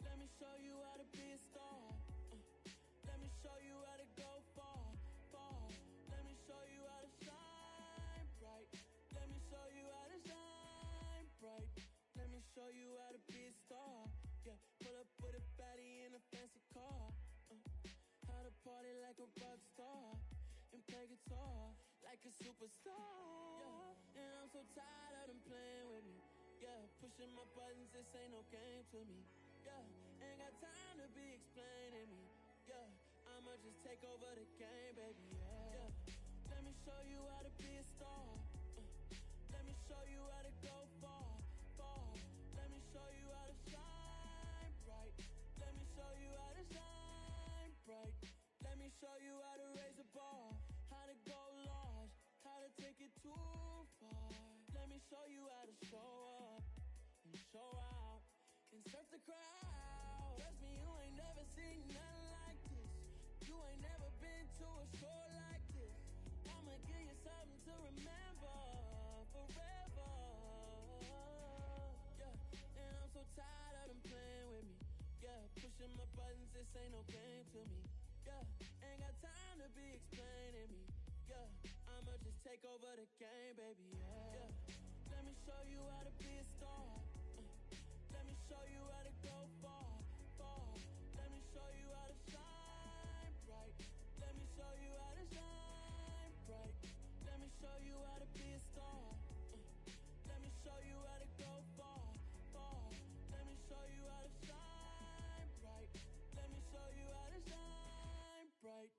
let me show you how to be a star. Let me show you how to go far, far. Let me show you how to shine bright. Let me show you how to shine bright. Let me show you how to be a star. Yeah, pull up with a baddie in a fancy car. How to party like a rock star and play guitar like a superstar. Yeah, and I'm so tired of them playing with me. Yeah, pushing my buttons, this ain't no game to me. Yeah, Ain't got time to be explaining me. Yeah, I'ma just take over the game, baby. Yeah. Let me show you how to be a star. Let me show you how to go far, far. Let me show you how to shine bright. Let me show you how to shine bright. Let me show you how to raise a bar, how to go large, how to take it too far. Let me show you how to show up and show out and surf the crowd. Trust me, you ain't never seen nothing like this. You ain't never been to a show like this. I'ma give you something to remember forever. Yeah, and I'm so tired of them playing with me. Yeah, pushing my buttons, this ain't no game to me. Yeah, ain't got time to be explaining me. Yeah, I'ma just take over the game, baby. Yeah, let me show you how to be a star. Let me show you how to go far, far. Let me show you how to shine bright. Let me show you how to shine bright. Let me show you how to be a star. Let me show you how to go far, far. Let me show you how to shine bright. Let me show you how to shine bright.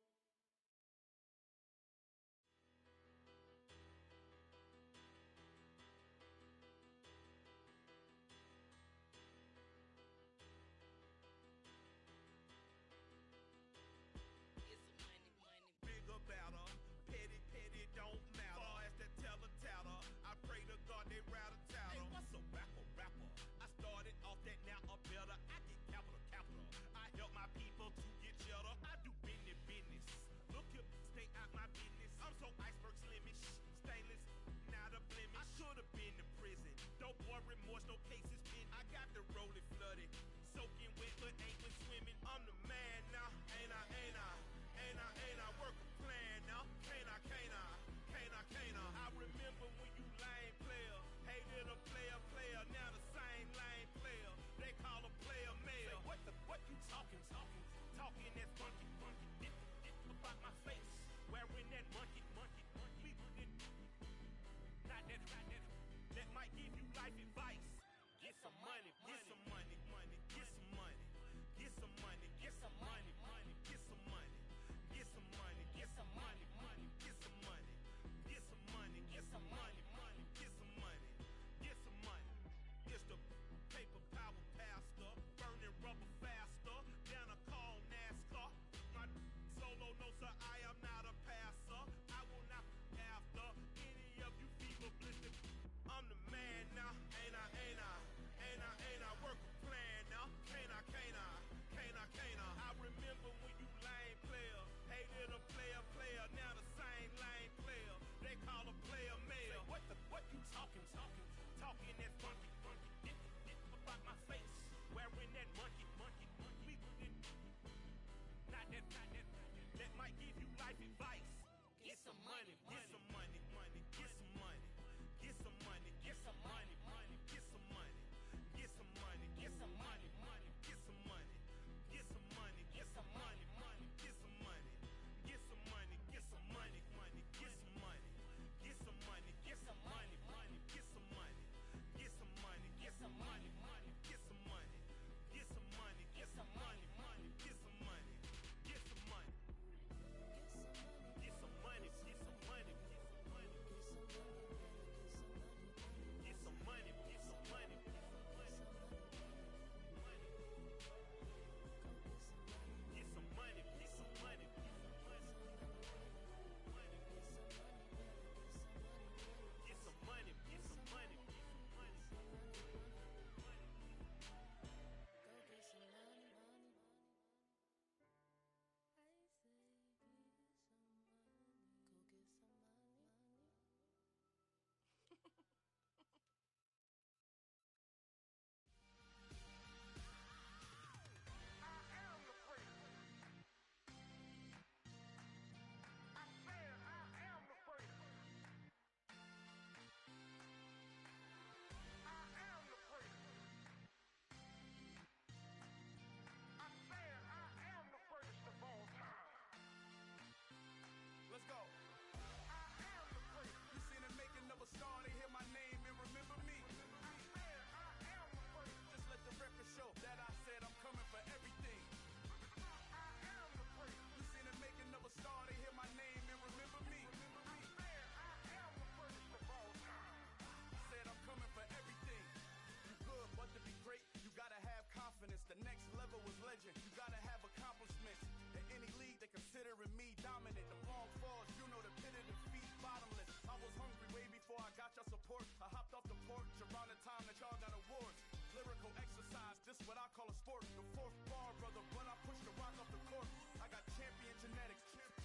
confident. You gotta have accomplishments. In any league, they considering me dominant. The long falls, you know the pit of defeat, bottomless. I was hungry way before I got your support. I hopped off the porch around the time that y'all got awards. Lyrical exercise, this what I call a sport. The fourth bar, brother, when I push the rock off the court. I got champion genetics. Next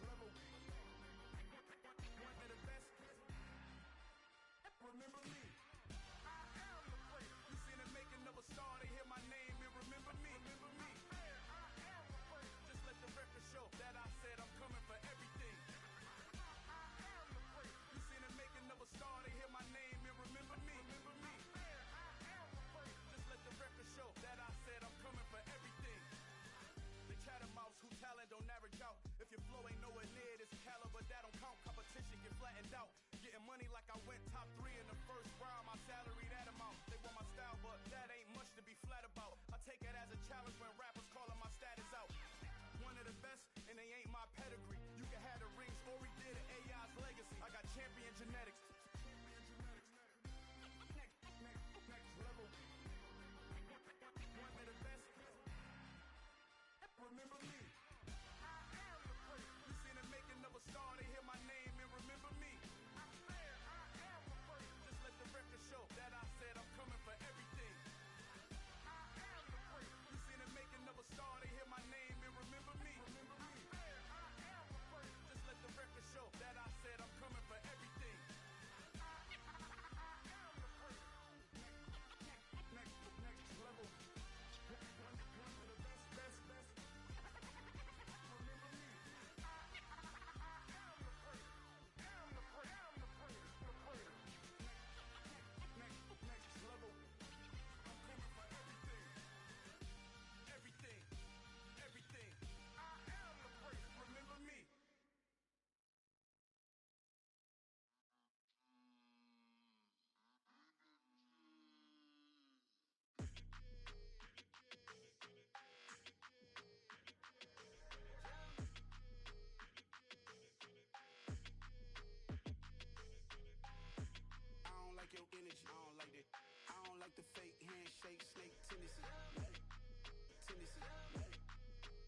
level. One of the best. Remember me. I am the player. You seen the making of a star, they hear my name and remember me. Remember me. I am the player. Just let the record show that I said I'm coming for everything. I am the player. You seen the making of a star, they hear my name and remember me. Remember me. I am the player. Just let the record show that I said I'm coming for everything. The chattermouths who talent don't average out. If your flow ain't nowhere near this caliber, that don't count. Competition get flattened out. Getting money like I went top 3 in the first round. My salary that amount. They want my style, but that ain't much to be flat about. I take it as a challenge when rappers calling my status out. One of the best, and they ain't my pedigree. You can have the rings, or we did it, AI's legacy. I got champion genetics. Next level. One of the best. Remember me. I am the player. You seen the making of a star, they hear my name and remember me. I am the player. Just let the record show that I said I'm coming for everything. I am the player. You seen the making of a star, they hear my name and remember me. Remember me. I am the player. Just let the record show that I said I'm coming for everything. I am the player. Next level. One of the best. Everything. I am the place. Remember me. I don't like your energy. I don't like that. I don't like the fake handshake, snake tendency.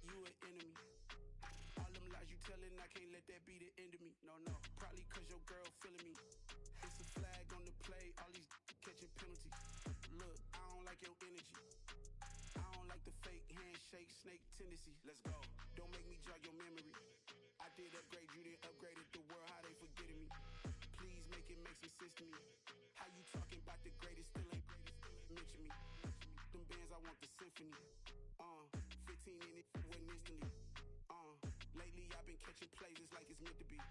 You an enemy. All them lies you telling, I can't let that be the end of me. No. Probably cause your girl feeling me. It's a flag on the play, all these catching penalties. Look, I don't like your energy. I don't like the fake handshake, snake tendency. Let's go. Don't make me jog your memory. I did upgrade, you didn't upgrade it. The world, how they forgetting me. Please make it make some sense to me. How you talking about the greatest, still ain't mention me. Them bands, I want the symphony. 15 in it, wasn't instantly. Lately I've been catching plays, it's like it's meant to be.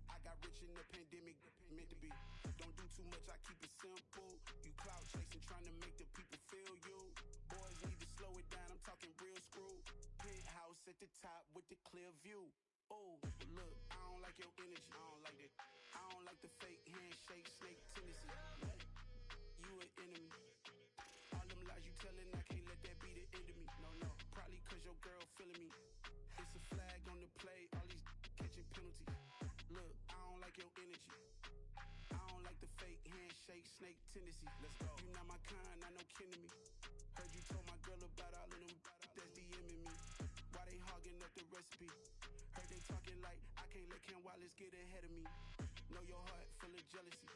I got rich in the pandemic, meant to be. Don't do too much, I keep it simple. You clout chasing, trying to make the people feel you. Boys need to slow it down, I'm talking real screw. Penthouse at the top with the clear view. Oh, look, I don't like your energy, I don't like that. I don't like the fake handshake, snake tendency. You an enemy. All them lies you telling, I can't let that be the end of me. No. Probably cause your girl feeling me. It's a flag on the play, all these catching penalties. Look, I don't like your energy. I don't like the fake handshake, snake tendency. Let's go. You not my kind, I know kin to me. Heard you told my girl about all of them that's DMing me. Why they hogging up the recipe? Heard they talking like I can't let Ken Wallace get ahead of me. Know your heart full of jealousy.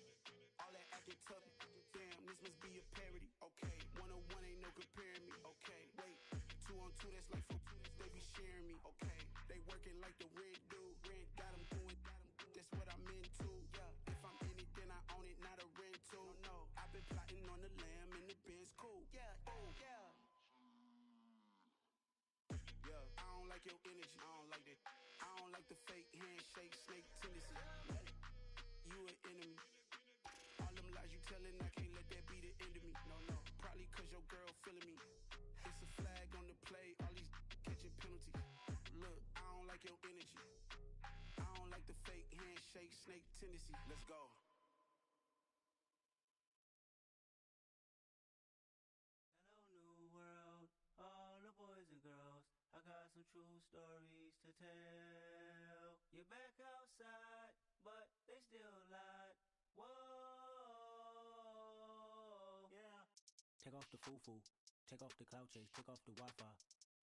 All that acting tough, damn, this must be a parody. Okay, 101 ain't no comparing me. Okay, wait, 2 on 2, that's like 4. They be sharing me. Okay, they working like the red dude. Red got them doing, that's what I'm into. Yeah, if I'm in it, then I own it, not a rental. No, I've been plotting on the lamb and the Benz cool. Yeah, yeah. I don't like your energy, I don't like that. I don't like the fake handshake, snake tendency. You an enemy. All them lies you telling, I can't let that be the end of me. No. Probably cause your girl feeling me. It's a flag on the play, all these catching penalties. Look, I don't like your energy. I don't like the fake handshake, snake tendency. Let's go. Hello, new world, all the boys and girls. I got some true stories to tell. You're back outside, but they still lied. Whoa, yeah. Take off the foo-foo. Take off the cloud chase. Take off the Wi-Fi.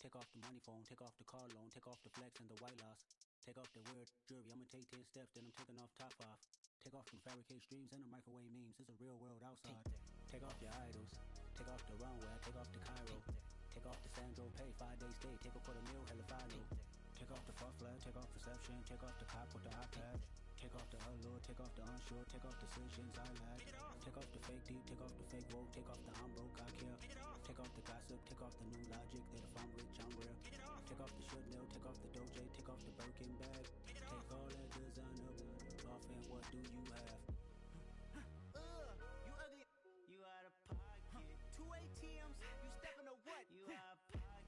Take off the money phone. Take off the car loan. Take off the flex and the white loss. Take off the weird jewelry. I'ma take 10 steps, then I'm taking off top 5. Take off them fabricate streams and the microwave memes. It's a real world outside. Take off your idols. Take off the runway. Take off the Cairo. Take off the Sandro Pay. 5-day stay. Take off for the meal. Hella final. Take off the fuck flag. Take off perception. Take off the cop with the iPad. Take off the allure. Take off the unsure. Take off decisions I lack. Take off the fake deep. Take off the fake woke. Take off the I'm broke. I care. Take off the gossip. Take off the new logic. That if I'm rich, I'm real. Take off the should know. Take off the Doja. Take off the Birkin bag. Take all that designer off and what do you have? You ugly. You out of pocket. 2 ATMs. You stepping to what? You out of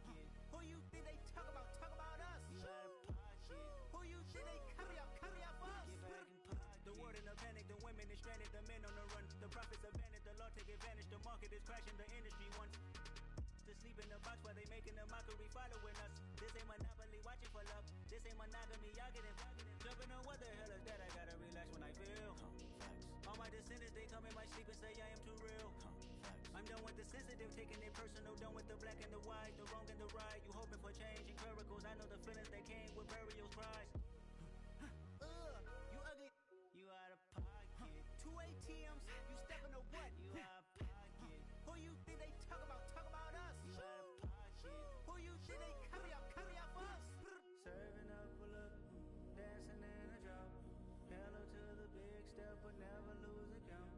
pocket. Who you think they talk about? Talk about us. You out of pocket. Who you think they carry up for us? Get back in pocket. The world in a panic. The women is stranded. The men on the run. The profits abandoned. The law take advantage. The market is crashing. The industry wants to sleep in the box while they making a mockery following us. This ain't Monopoly watching for love. This ain't monogamy, y'all getting jumping on what the hell is that? I gotta relax when I feel. All my descendants, they come in my sleep and say I am too real. I'm done with the sensitive, taking it personal. Done with the black and the white, the wrong and the right. You hoping for change and miracles. I know the feelings that came with burial cries. You ugly. You out of pocket. 2 ATMs. You stepping to what? You out of pocket. Who you think they talk about? Talk about us. You out of pocket. Who you think they carry up for us? Serving up a look, dancing in a drop. Hello to the big step, but never lose a count.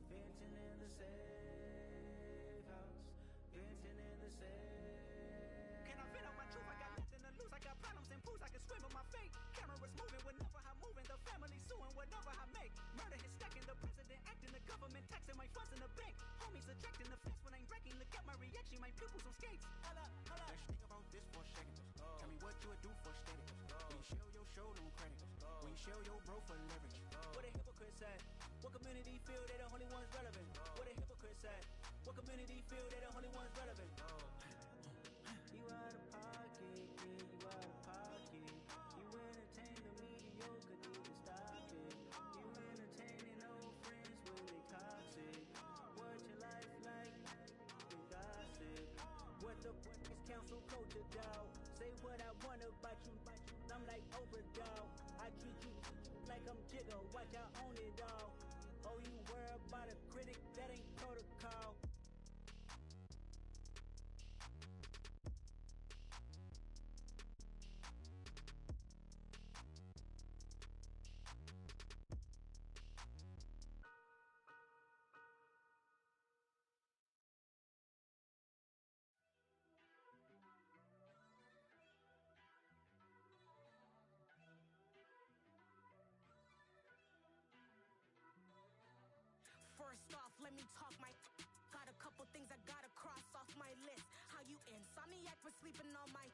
Venting in the safe house. Venting in the safe. Can I vent out my truth? I got nothing to lose. I got problems and pools. I can swim with my fate. Cameras moving whenever I'm moving. The family suing whatever I make. Murder is stacking. The president acting. The government taxing my funds in the bank. Homies subtracting the fence when I'm breaking. Look at my reaction. My pupils on skates. Hold up. Let's think about this for a second. Tell me what you would do for status. When you show your show, no credit. When you show your bro for leverage. What a hypocrite said. What community feel they the only ones relevant? What a hypocrite said. What community feel they the only ones relevant? You out of pocket, yeah, you out of pocket. You entertain the mediocre, need to stop it. You entertaining old friends when they toxic. What your life like? You gossip. What the fuck is council culture, dog? Say what I want about you. I'm like Oprah, dog. I treat you like I'm Jigga. Watch I own it, dog. Oh, you worry about a critic? That ain't protocol. First off, let me talk my. Got a couple things I gotta cross off my list. How you insomniac for sleeping on my.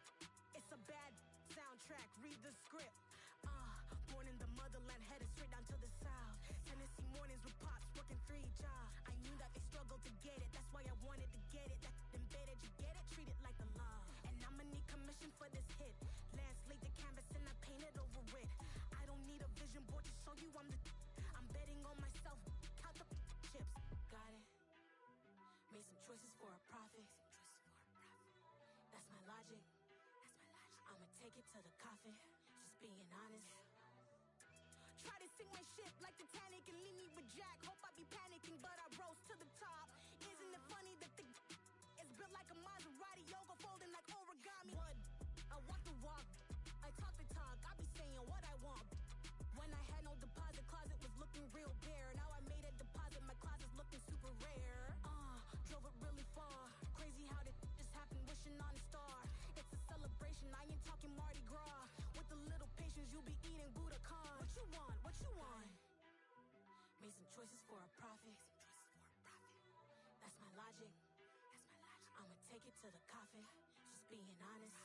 It's a bad soundtrack, read the script. Born in the motherland, headed straight down to the south. Tennessee mornings with pops, working 3 jobs. I knew that they struggled to get it, that's why I wanted to get it. That embedded, you get it, treat it like the law. And I'ma need commission for this hit. Lance laid the canvas and I painted over it. I don't need a vision board to show you I'm the. I'm betting on myself, count the chips. Got it. Made some choices for a profit. That's my logic. I'ma take it to the coffin. Just being honest. Try to sink my ship like Titanic and leave me with Jack. Hope I be panicking, but I rose to the top. Isn't it funny that the is built like a Maserati, yoga folding like origami? What? I walk the walk, I talk the talk. I be saying what I want. When I had no deposit, closet was looking real bare. Now I made a deposit, my closet's looking super rare. Drove it really far. Crazy how that just happened, wishing on a star. It's a celebration, I ain't talking Mardi Gras. With a little patience, you'll be eating Budokan. What you want? What you want? Made some choices for a profit. That's my logic. I'ma take it to the coffin. Just being honest.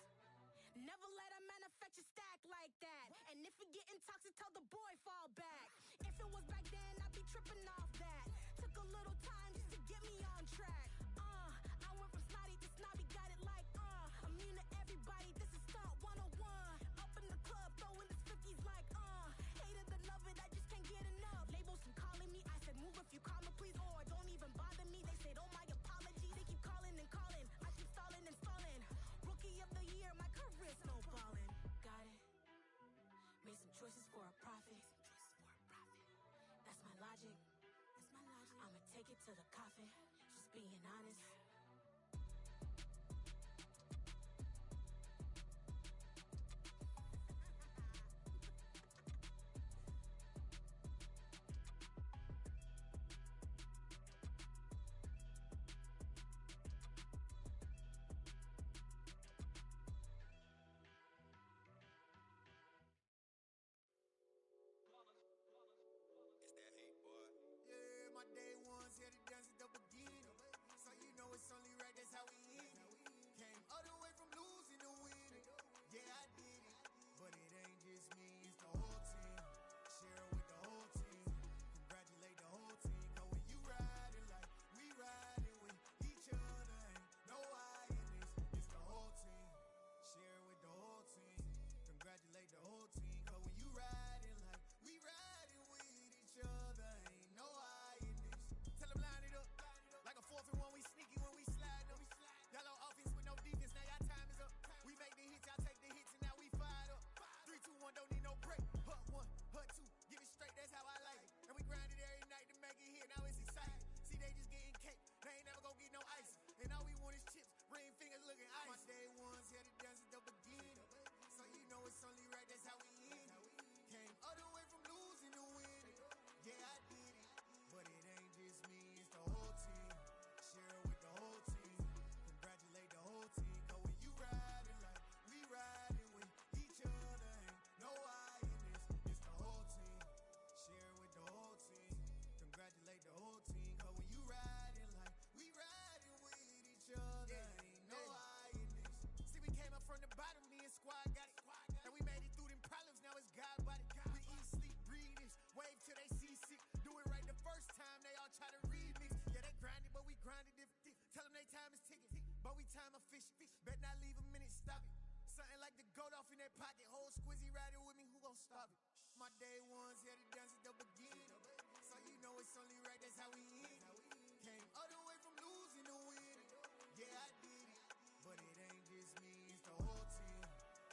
Never let a manufacture stack like that. And if it getting toxic, tell the boy fall back. If it was back then, I'd be tripping off that. Took a little time just to get me on track. I went from snotty to snobby, got it like immune to everybody, this is stunt 101. Up in the club, throwing the 50s like hate it or love it, I just can't get enough. Labels keep calling me, I said move if you call me please, or don't even bother me. They said oh my apologies, they Take it to the coffin, just being honest. It's that hate, boy. Yeah, my day ones here to dance at the beginning. So you know it's only right, that's how we end it. Came all the way from losing to winning. Yeah, I did it. But it ain't just me, it's the whole team. Share it with the whole team. Congratulate the whole team. Cause when you riding like we riding with each other, ain't no I in this. It's the whole team. Share it with the whole team. Congratulate the whole team. Cause when you riding like we riding with each other, ain't no I in this. Tell them line it up. Like a 4th and 1, we sneaky when we slide them. Yellow offense with no defense, now y'all time is up. We make the hits, y'all take the hits, and now we fired up. 3, 2, 1, don't need no break. Hut 1, hut 2, give it straight, that's how I like it. And we grind it every night to make it here, now it's exciting. See, they just getting cake, they ain't never gonna get no ice. And all we want is chips, ring fingers looking ice. My day ones here to dance at the beginning. So you know it's only right, that's how we end it. Came all the way from losing to winning. Yeah, I did it. But it ain't just me, it's the whole team. Share it with the whole team. Congratulate the whole team. Cause when you riding like we riding with each other, ain't no I in this. It's the whole team. Share it with the whole team. Congratulate the whole team. Cause when you riding like we riding with each other, ain't no I in this. See, we came up from the bottom, me and squad got it. And we made it through them problems, now it's God body. We eat, sleep, breathe this. Wave till they see sick. Do it right the first time, they all try to remix. Yeah, they grinded, but we grinded different. Tell them they time is ticking, but we time a fish. Bet not leave a minute, stop it. Something like the goat off in their pocket. Whole squizzy riding with me, who gon' stop it? My day ones here to dance at the beginning. So you know it's only right, that's how we end it. Came all the way from losing to winning. Yeah, I did it. But it ain't just me, it's the whole team.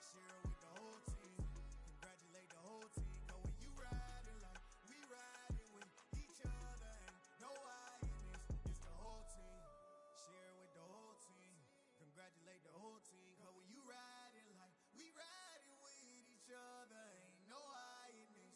Share it with the whole team. Congratulate the whole team. Cause when you riding like we riding with each other, ain't no I in this. It's the whole team. Share it with the whole team. Congratulate the whole team. Cause when you riding like we riding with each other, ain't no I in this.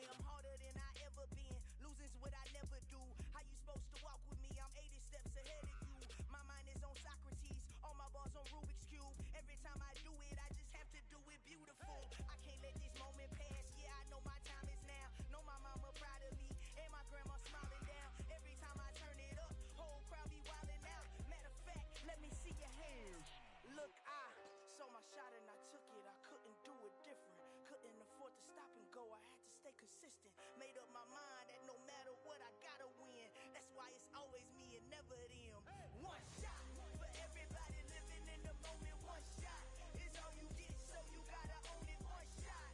I'm harder than I ever been. Losing's what I never do. How you supposed to walk with me? I'm 80 steps ahead of you. My mind is on Socrates. All my bars on Rubik's Cube. Every time I do it, I just have to do it beautiful. I can't let this moment pass. Yeah, I know my time is now. Know my mama proud of me. And my grandma smiling down. Every time I turn it up, whole crowd be wilding out. Matter of fact, let me see your hands. Look, I saw my shot and I took it. I couldn't do it different. Couldn't afford to stop and go. I had to stay consistent. Made up my mind that no matter what, I gotta win. That's why it's always me and never them. One shot for everybody living in the moment. One shot is all you get, so you gotta own it. One shot.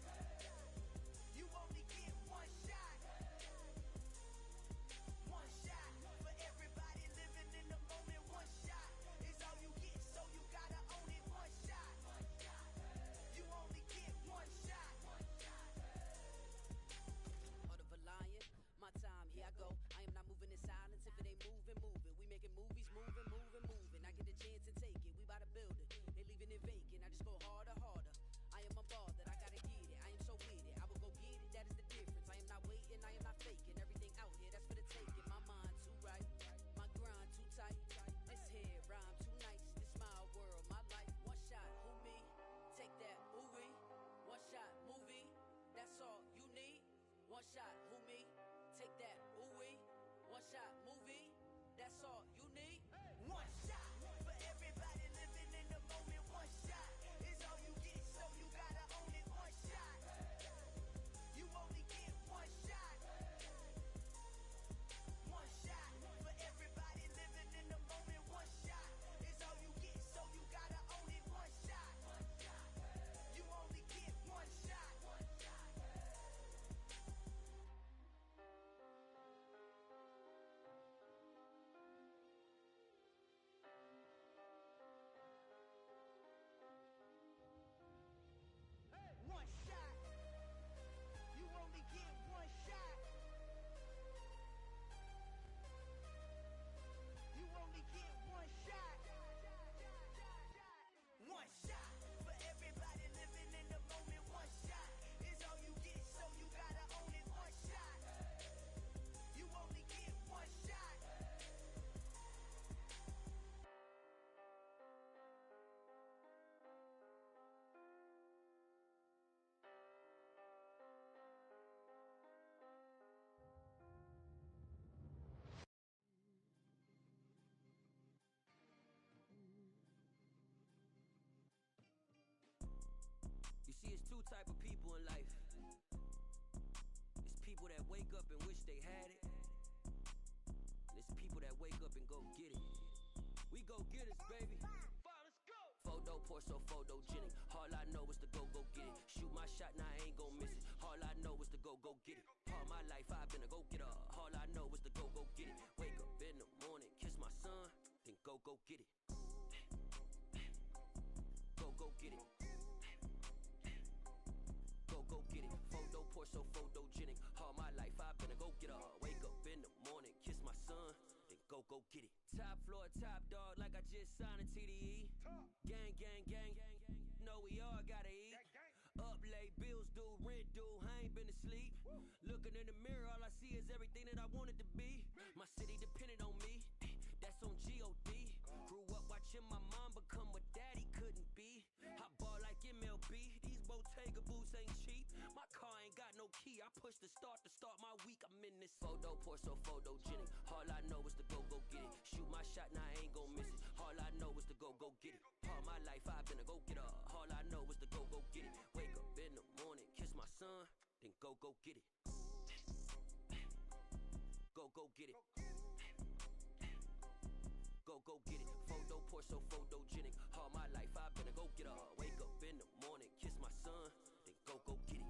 You only get one shot. One shot for everybody living in the moment. One shot is all you get, so you gotta own it. One shot. You only get one shot. Heart of a lion, my time, here I go. I am not moving in silence. If it ain't moving, moving. We making movies, moving, moving, moving. I get a chance to take it. We bout to build it. They leaving it vacant. I just go harder, harder. I am a ball that I gotta get it. I am so with it. I will go get it. That is the difference. I am not waiting. I am not faking. Everything out here, that's for the taking. My mind too right. My grind too tight. This head rhyme too nice. This my world, my life. One shot, who me? Take that, ooh wee. One shot, movie. That's all you need. One shot, who me? Take that, ooh wee. One shot, movie. That's all you need. One shot for everybody living in the moment. One shot is all you get, so you gotta own it. One shot. two type of people in life. It's people that wake up and wish they had it. And it's people that wake up and go get it. We go get it, baby. Photo Porso, photogenic. All I know is to go get it. Shoot my shot, now I ain't gon' miss it. All I know is to go get it. All my life I've been a go getter. All I know is to go get it. Wake up in the morning, kiss my son, then go get it. Go get it. Go get it. Photo Porso, photogenic. All my life I've been a go getter. Wake up in the morning, kiss my son, then go get it. Top floor, top dog, like I just signed a TDE. Gang, gang, gang, know we all gotta eat. Up late, bills due, rent due, I ain't been asleep. Looking in the mirror, all I see is everything that I wanted to be. My city depended on me, that's on G.O.D. Grew up watching my mom become what daddy couldn't be. I ball like MLB, these Bottega boots ain't cheap. My car ain't got no key, I push the start my week. I'm in this photo Porso, photogenic. All I know is to go get it. Shoot my shot, now I ain't gon' miss it. All I know is to go get it. All my life I've been a go getter. All I know is to go get it. Wake up in the morning, kiss my son, then go get it. Go get it. Go get it. Photo Porso, photogenic. All my life I've been a go getter. Wake up in the morning, kiss my son, then go get it.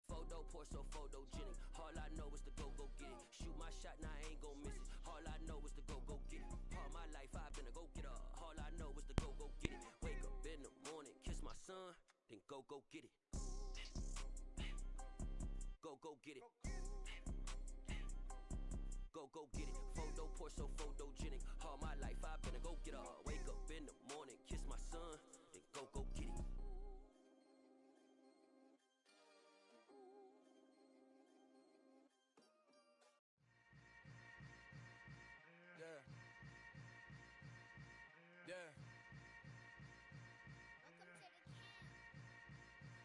Photo Porso, photogenic. All I know is to go get it. Shoot my shot, now I ain't gon' miss it. All I know is to go get it. All my life I've been a go getter. All I know is to go get it. Wake up in the morning, kiss my son, then go get it. Go get it. Go get it. Photo Porso, photogenic. All my life I've been a go getter. Wake up in the morning, kiss my son, then go get it.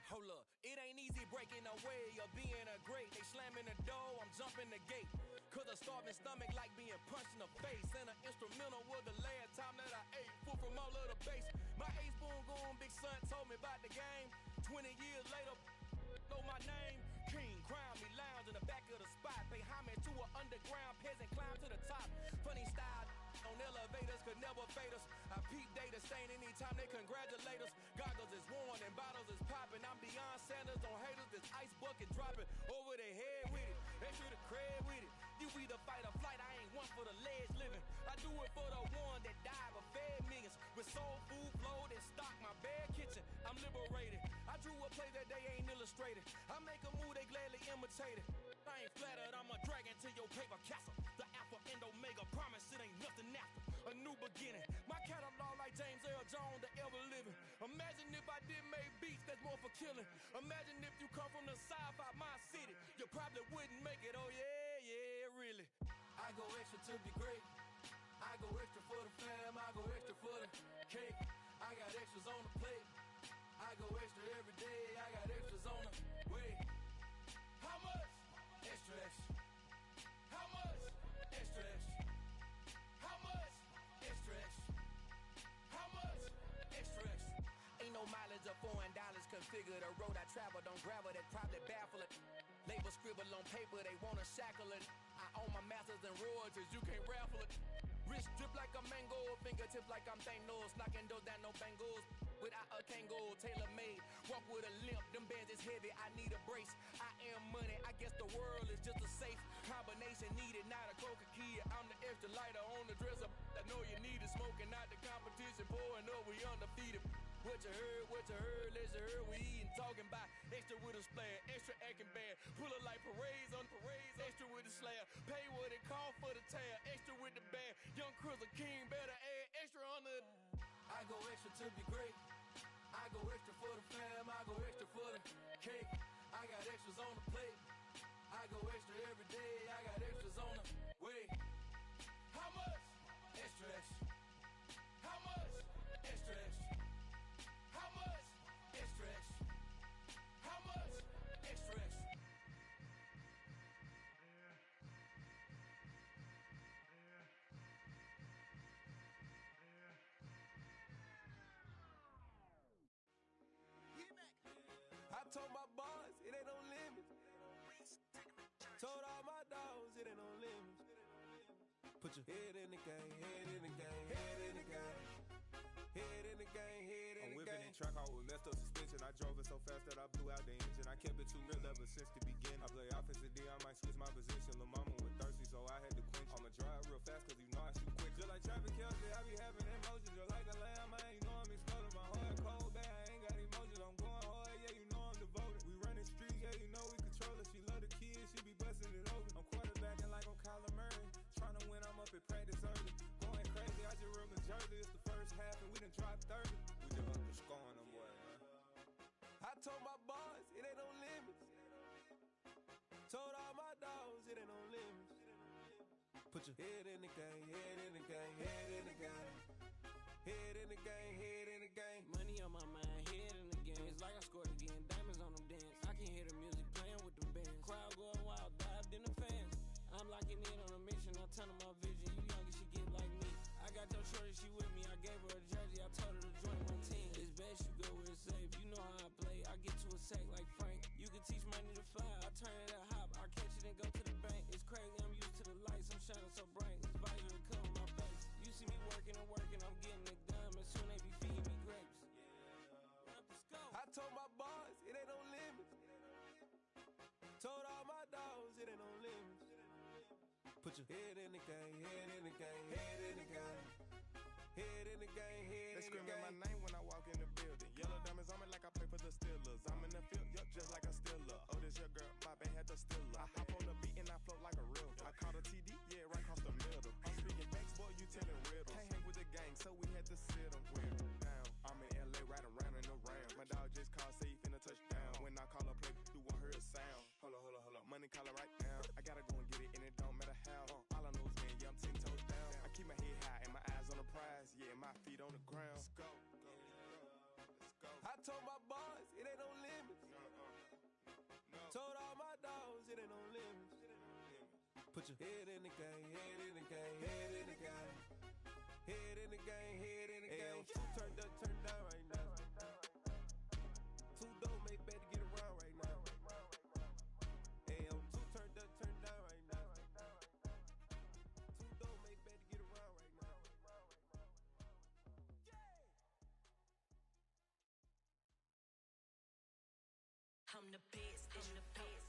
Hold up, it ain't easy breaking away or being a great. They slamming the door, I'm jumping the gate. Cause a starving stomach like being punched in the face. And an instrumental was the last time that I ate food from all of the base. My ace boom goon, big son told me about the game. 20 years later, know my name. King, crown me, lounge in the back of the spot. Pay homage to an underground peasant, climb to the top. Funny style on elevators could never fade us. I peep data stain anytime they congratulate us. Goggles is worn and bottles is popping. I'm beyond Sanders on haters, this ice bucket dropping over their head with it. They should have cred with it. You either fight or flight, I ain't one for the ledge living. I do it for the one that died but fed millions. With soul food flowed and stocked my bare kitchen. I'm liberated. I drew a play that they ain't illustrated. I make a move, they gladly imitate it. I ain't flattered, I'm a dragon to your paper castle. The Alpha and Omega promise it ain't nothing after. A new beginning. My catalog like James Earl Jones, the ever living. Imagine if I didn't make beats that's more for killing. Imagine if you come from the south out my city. You probably wouldn't make it, oh yeah, really. I go extra to be great. I go extra for the fam, I go extra for the cake. I got extras on the plate. I go extra every day, I got extras on the way. How much? Extra, extra. How much? Extra, extra. How much? Extra, extra. How much? Extra, extra. Ain't no mileage or $4 configure the road I travel. Don't gravel, that probably baffle it. Label scribble on paper, they wanna shackle it. I own my masters and royalties, you can't raffle it. Wrist drip like a mango, fingertips like I'm Thanos. Knocking doors down, no bangles. Without a Kango, tailor-made. Walk with a limp, them bands is heavy, I need a brace. I am money, I guess the world is just a safe combination needed, not a coca key. I'm the extra lighter on the dresser. I know you need it, smoking out the competition, pouring up, we undefeated. What you heard, let's hear we eatin', talking about extra with a splash, extra acting bad. Pull it like parades on parades, extra with the slab. Pay what it cost for the tab, extra with the bag. Young Crizzle King, better add extra on the. I go extra to be great. I go extra for the fam, I go extra for the cake. I got extras on the plate. I I go extra every day. I got extras on the way. How much? Extra, extra. How much? Extra, extra. How much? Extra, extra. How much? Extra, extra. I told my boys, it ain't no limits. Told all my dogs, it ain't no limits. Put your head in the game, head in the game, head in the game. Head in the game, head in the game. I'm whipping and track out with messed up suspension. I drove it so fast that I blew out the engine. I kept it too real ever since the beginning. I play offensive D, I might switch my position. Lil' mama was thirsty, so I had to quench. I'ma drive real fast cause you know I shoot quick. Just like Travis Kelce, I be having emotions. Just like a lamb, man, you know I'm exploding. My heart cold, bad, I ain't got emotions. I'm going hard, yeah, you know I'm devoted. We running streets, yeah, you know we control it. She love the kids, she be busting it open. I'm quarterbacking like I'm Kyler Murray. Trying to win, I'm up at practice early. Going crazy, I just rub a jersey. It's the first half and we done dropped 30. We just up the scoring them, boy, man. I told my boys, it ain't no limits. Told all my dogs, it ain't no limits. Put your head in the game, head in the game, head in the game. Head in the game, head in the game. Money on my mind, head in the game. It's like I scored again, diamonds on them dance. I can hear the music playing with them bands. Crowd going wild, dived in the fans. I'm locking in on a mission, I turn on my vision. You young and she get like me. I got your shorty, she with me. I gave her a jersey, I told her to join my team. It's best you go where it's safe. You know how I play. I get to a sack like Frank. You can teach money to fly. I turn it a hop. I catch it and go to the bank. It's crazy, I'm used to the lights. I'm shining so bright. This visor to cover my face. You see me working and working. I'm getting it done. But soon they be feeding me grapes. I told my boys, it ain't no limits. Told all my dogs, it ain't no limits. Put your head in the game, head in the game, head in the game. Head in the game, head They in the screaming my game. name when I walk in the building. Yellow diamonds on me like I play for the Steelers. I'm in the field, yup, just like a Steeler. Oh, this your girl, my band had the Steeler. I hop on the beat and I float like a real. I caught a TD, yeah, right across the middle. I'm speaking facts, boy, you telling riddles. Can't hang with the gang, so we had to sit them down. I'm in LA, riding around and around. My dog just called, say he finna touch down. When I call a play, you won't hear a sound. Hold up, money calling right now. I gotta go and get it, and it don't matter how. All I know is, man, yeah, I'm 10 toes down. I keep my head high and my eyes on the prize. Yeah, my feet on the ground. Let's go. I told my boys, it ain't no limits. Told all my dogs, it ain't no limits. Put your head in the game, head in the game, head in the game. Head in the game, head in the game. Turned up, turned down right now. Two dope make better get around right now. Two turned up, turned down right now. Two dope make better get around right now. I'm the best, I'm the best,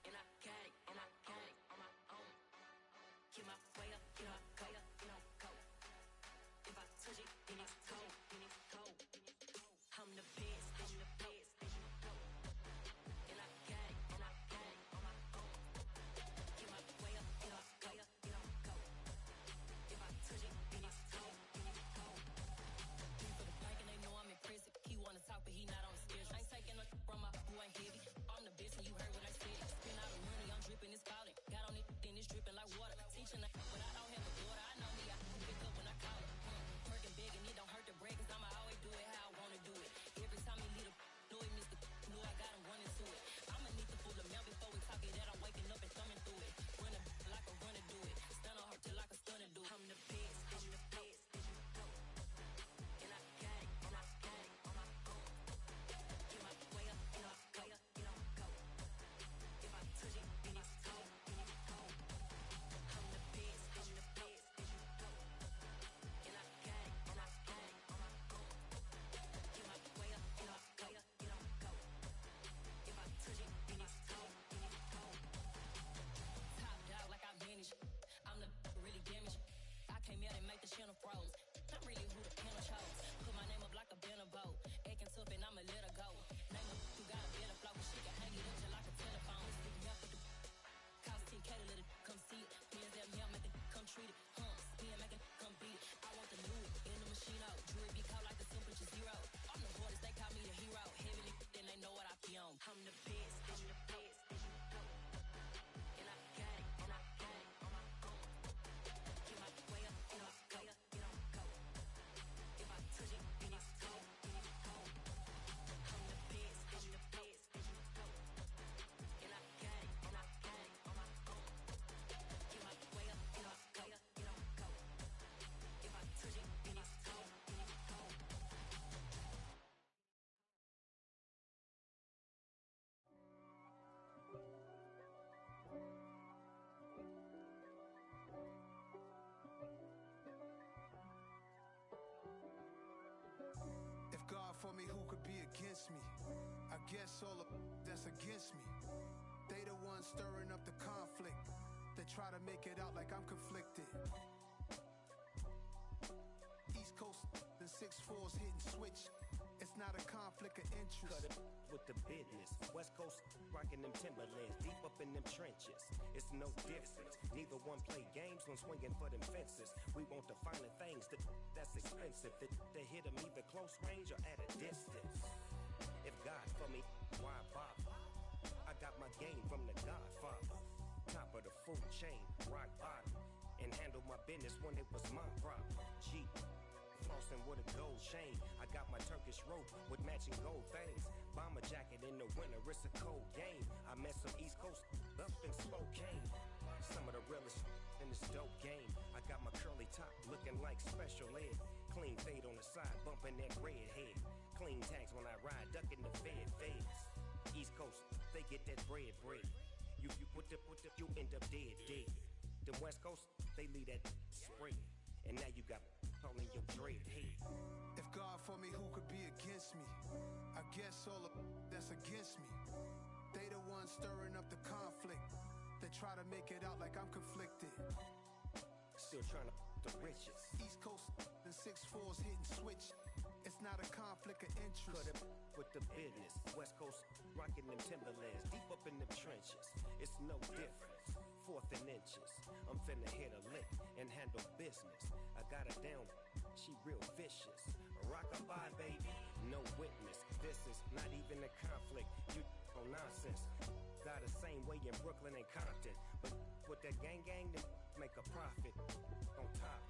and I can't on my own. Get my way up, get my go, go. If I touch it, then it's cold, I'm the best, I'm the best, and I can't on my own. Get my way up, get my go, go. If I touch it, then it's cold, Three for the blank and they know I'm impressive. He wanna talk, but he not on his schedule. I ain't taking no from my who ain't here. be against me? I guess all of that's against me. They the ones stirring up the conflict. They try to make it out like I'm conflicted. East Coast and 6'4's hitting switch. It's not a conflict of interest. Cut it with the business. West Coast rocking them Timberlands, deep up in them trenches. It's no difference. Neither one play games when swinging for them fences. We want the finer things that's expensive. That hit them either close range or at a distance. If God for me, why bother? I got my game from the Godfather. Top of the food chain, rock bottom. And handle my business when it was my problem. G. Flossing with a gold chain. I got my Turkish rope with matching gold things. Bomber jacket in the winter, it's a cold game. I met some East Coast up in Spokane. Some of the realest in this dope game. I got my curly top looking like special ed. Clean fade on the side, bumping that red head. Clean tags when I ride, ducking the feds. East Coast, they get that bread. You you end up dead. The West Coast, they leave that spread. And now you got all in your dread head. If God for me, who could be against me? I guess all of that's against me. They the ones stirring up the conflict. They try to make it out like I'm conflicted. Still trying to the riches. East Coast and 6'4's hitting switch. It's not a conflict of interest. Cut it with the business. West Coast rocking them Timberlands, deep up in them trenches. It's no difference. 4th and inches. I'm finna hit a lick and handle business. I got her down, she real vicious. Rock-a-bye, baby, no witness. This is not even a conflict. You no nonsense. Got the same way in Brooklyn and Compton. But with that gang, then make a profit. On top,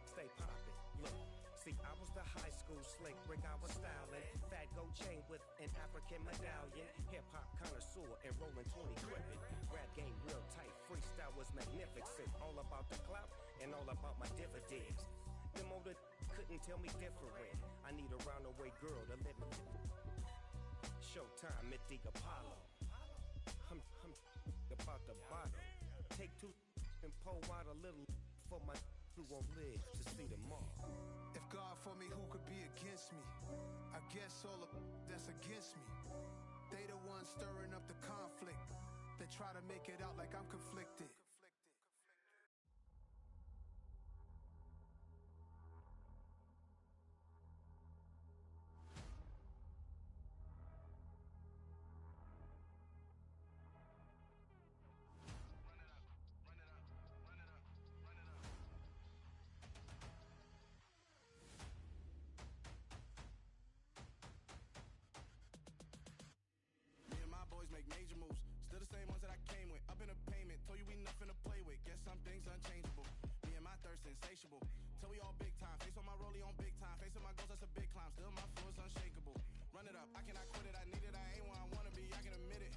stay poppin'. Look, see, I was the high school slick Rick, I was styling. Fat gold chain with an African medallion. Hip-hop connoisseur and rolling 20 crippin'. Rap game real tight, freestyle was magnificent. All about the clout and all about my dividends. Them older couldn't tell me different. I need a roundaway girl to let me. Showtime, Mythic Apollo. I'm about the bottom. Take 2 and pour out a little for my who won't live to see tomorrow. If God for me, who could be against me? I guess all of that's against me. They the ones stirring up the conflict. They try to make it out like I'm conflicted. Make major moves, still the same ones that I came with. Up in a payment, told you we nothing to play with. Guess some things unchangeable. Me and my thirst insatiable. Till we all big time. Face on my rollie on big time. Facing my goals, that's a big climb. Still my flow is unshakable. Run it up, I cannot quit it. I need it, I ain't where I wanna be. I can admit it.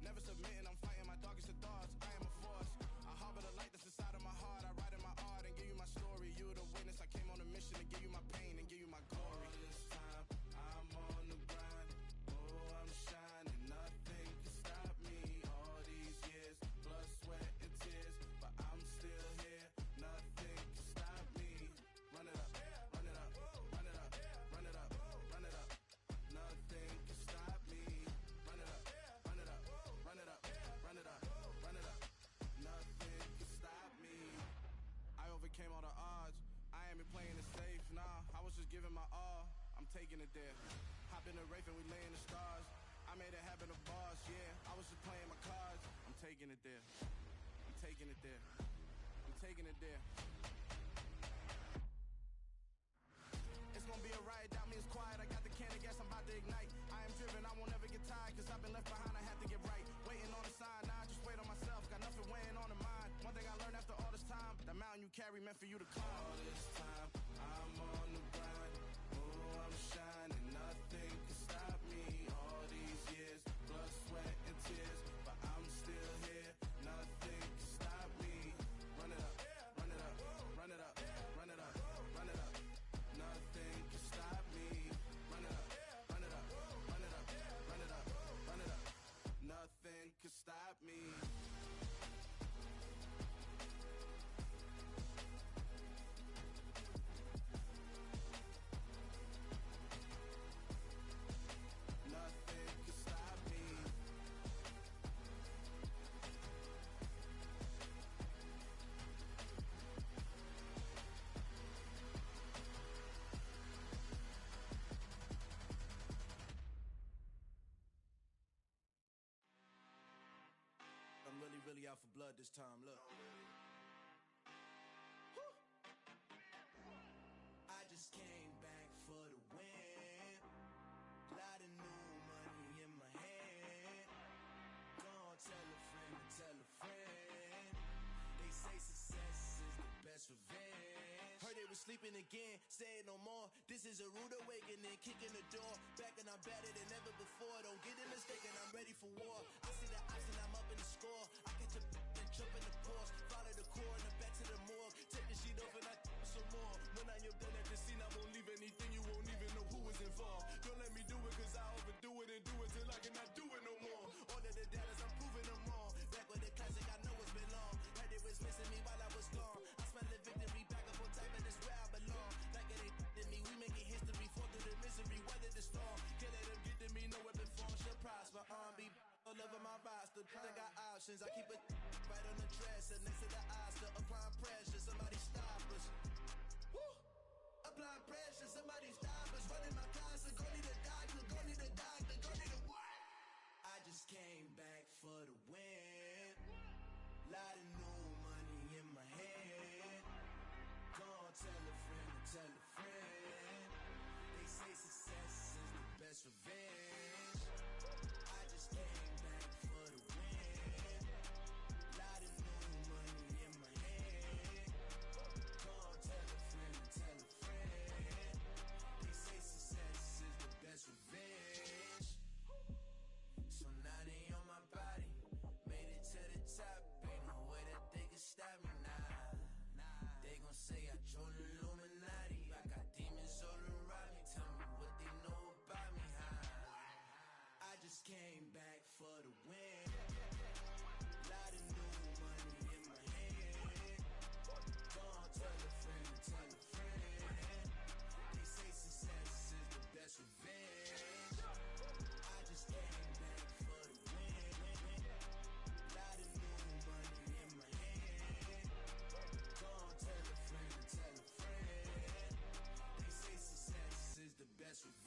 Never submitting, I'm fighting my darkest of thoughts. I am a force. I harbor the light that's inside of my heart. I write in my art and give you my story. You were the witness. I came on a mission to give you my pain and give you my glory. All this time, I'm on the grind. Oh, I'm shining. Nothing can stop me. All these years, blood, sweat, and tears. But I'm still here. Nothing can stop me. Run it up, run it up, run it up, run it up, run it up. Nothing can stop me. Run it up, run it up, run it up, run it up, run it up. Nothing can stop me. I overcame all the odds. I ain't been playing it safe, nah. I was just giving my all. I'm taking it there. Hop in the Wraith and we lay in the stars. I made it happen to boss, yeah. I was just playing my cards. I'm taking it there. I'm taking it there. I'm taking it there. It's gonna be a riot, doubt me it's quiet. I got the can of gas, I'm about to ignite. I am driven, I won't ever get tired. Cause I've been left behind, I have to get right. Waiting on the sign, now I just wait on myself. Got nothing weighing on the mind. One thing I learned after all this time, the mountain you carry meant for you to climb. All this time, I'm on the grind. Oh, I'm shining, nothing can stop me. All these years, blood, sweat, and tears. But I'm still here, nothing can stop me. Run it up, run it up, run it up, run it up, run it up. Nothing can stop me. Run it up, run it up, run it up, run it up, run it up. Nothing can stop me. really out for blood this time. Look. I just came back for the win. Lot of new money in my hand. Gonna tell a friend to tell a friend. They say success is the best revenge. Heard they was sleeping again, say it no more. This is a rude awakening, kicking the door. Back and I'm better than ever before. Don't get it mistaken, I'm ready for war. I see the option, I'm up in the score. I catch a and jump in the course. Follow the core and the back to the morgue. Take the sheet off and I some more. When I'm your gun at the scene, I won't leave anything. You won't even know who is involved. Don't let me do it cause I overdo it and do it till I cannot do it no more. All of the doubters, I'm proving them wrong. Back with the classic, I know it's been long. Heard it was missing me while I was gone. I smell the victory back up on top and it's where I belong. Like it ain't to me, we making history. Fall through the misery, weather the storm. Can't let them get to me, no weapon form shall prosper. Be all over my roster, I got options. I keep it right on the dresser, next to the Oscar. Applying pressure, somebody stop us. Woo! Applying pressure, somebody stop us. Running my closet, go need a doctor, go need a doctor, go need a what? I just came back for the win. Lot of new money in my hand. Gonna tell a friend to tell a friend. They say success is the best revenge. I just came back for the win. Lot of new money in my hand. Gonna tell a friend to tell a friend. They say success is the best revenge. So now they on my body. Made it to the top. Ain't no way that they can stop me now. They gon' say I joined the Illuminati. I got demons all around me. Tell me what they know about me, huh? I just came back for the win. Lot of new money in my hand. Gonna tell a friend to tell a friend. They say success is the best revenge. I just came back for the win. Lot of new money in my hand. Gonna tell a friend to tell a friend. They say success is the best revenge.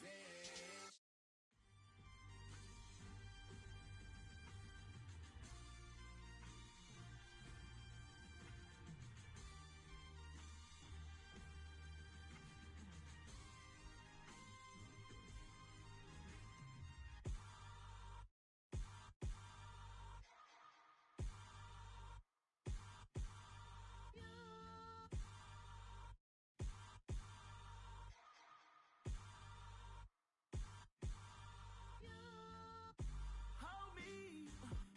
Hold me,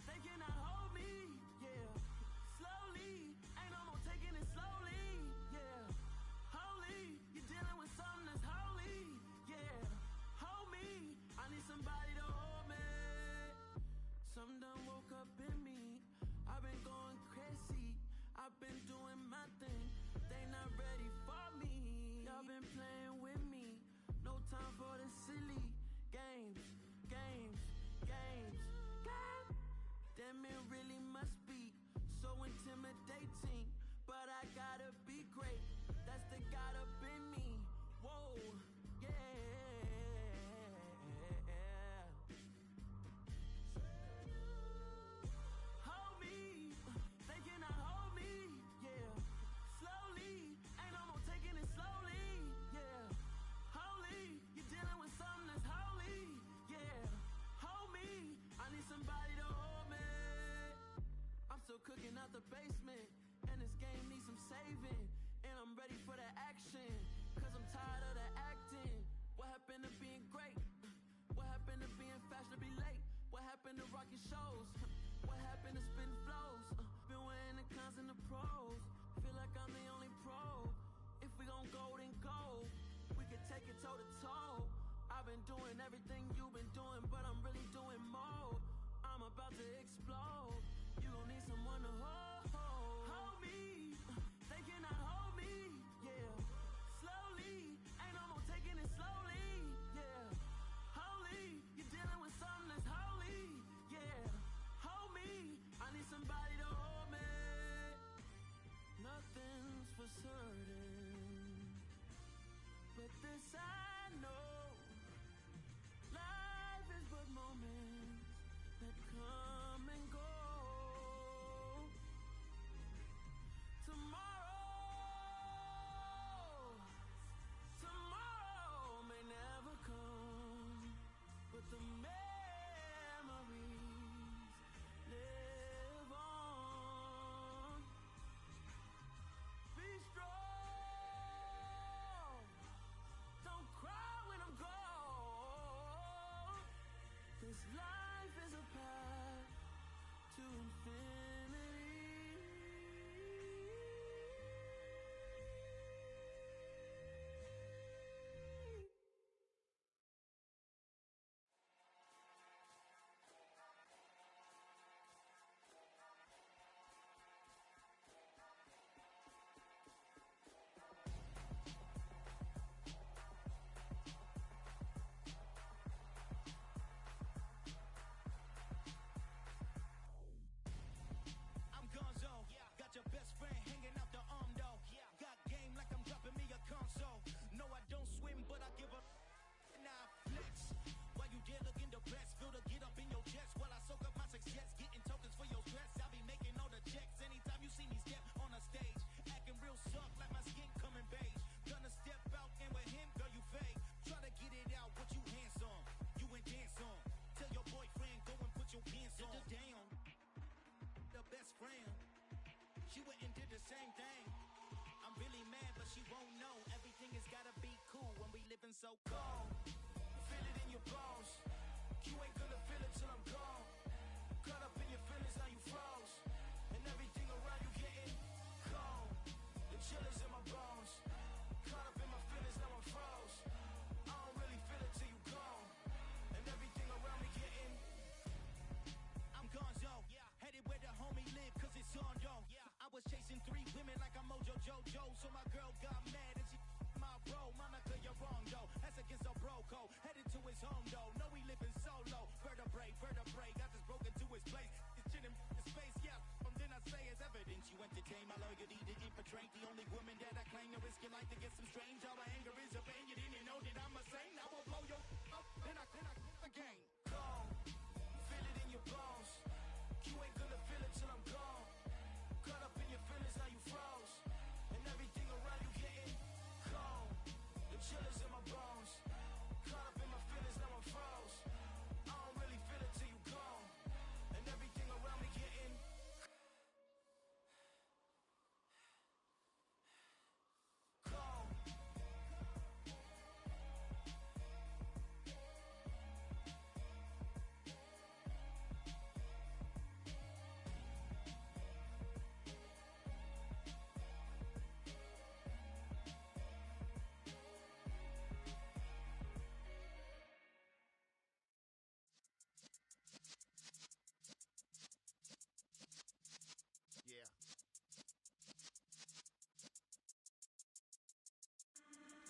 they cannot hold me, yeah. Slowly, ain't no more taking it slowly, yeah. Holy, you're dealing with something that's holy, yeah. Hold me, I need somebody to hold me. Something done woke up in me. I've been going crazy. I've been doing my thing. They not ready for me. Y'all been playing with me. No time for the silly games, games, games, games. Damn, it really must be so intimidating. But I gotta be great. That's the God up in me. Whoa, yeah. Hold me, they cannot hold me, yeah. Slowly, ain't no more taking it slowly, yeah. Holy, you're dealing with something that's holy, yeah. Hold me, I need somebody to hold me. I'm still cooking out the basement, and this game needs some saving. And I'm ready for the action, cause I'm tired of the acting. What happened to being great? What happened to being fashionably late? What happened to rocking shows? What happened to spitting flows? Been wearing the cons and the pros. Feel like I'm the only pro. If we gon' go, then go. We could take it toe to toe. I've been doing everything you've been doing, but I'm really doing more. I'm about to explode. You gon' need someone to hold. Hold me, they cannot hold me, yeah. Slowly, ain't no more taking it slowly, yeah. Holy, you're dealing with something that's holy, yeah. Hold me, I need somebody to hold me. Nothing's for certain, but this I know. Life is but moments that come and go. she went and did the same thing. I'm really mad, but she won't know. Everything has gotta be cool when we living so cold. Feel it in your bones. You ain't gonna feel it till I'm gone. Caught up in your feelings, now you froze. And everything around you getting cold. The chill is in my bones. Caught up in my feelings, now I'm froze. I don't really feel it till you gone. And everything around me getting. I'm gonzo. Headed where the homie live, cause it's on, yo. I was chasing 3 women like I'm Mojo Jojo. So my girl got mad and she my bro. Monica, you're wrong, though. That's against our bro code. Headed to his home, though. No, we living solo. Vertebrae. Got this broken to his place. It's chin in his face, yeah. Then I say it's evidence. You entertain my loyalty to infiltrate. The only woman that I claim to risk your life to get some strange. All my anger is a pain. You didn't know that I'm a saint. I will blow your up. Then I again. Gone. Feel it in your bones. You ain't gonna feel it till I'm gone. Caught up in your feelings, now you froze. And everything around you getting cold. The chill is in my bones. Caught up in my feelings, now I'm froze. I don't really feel it till you gone. And everything around me getting cold. Yeah.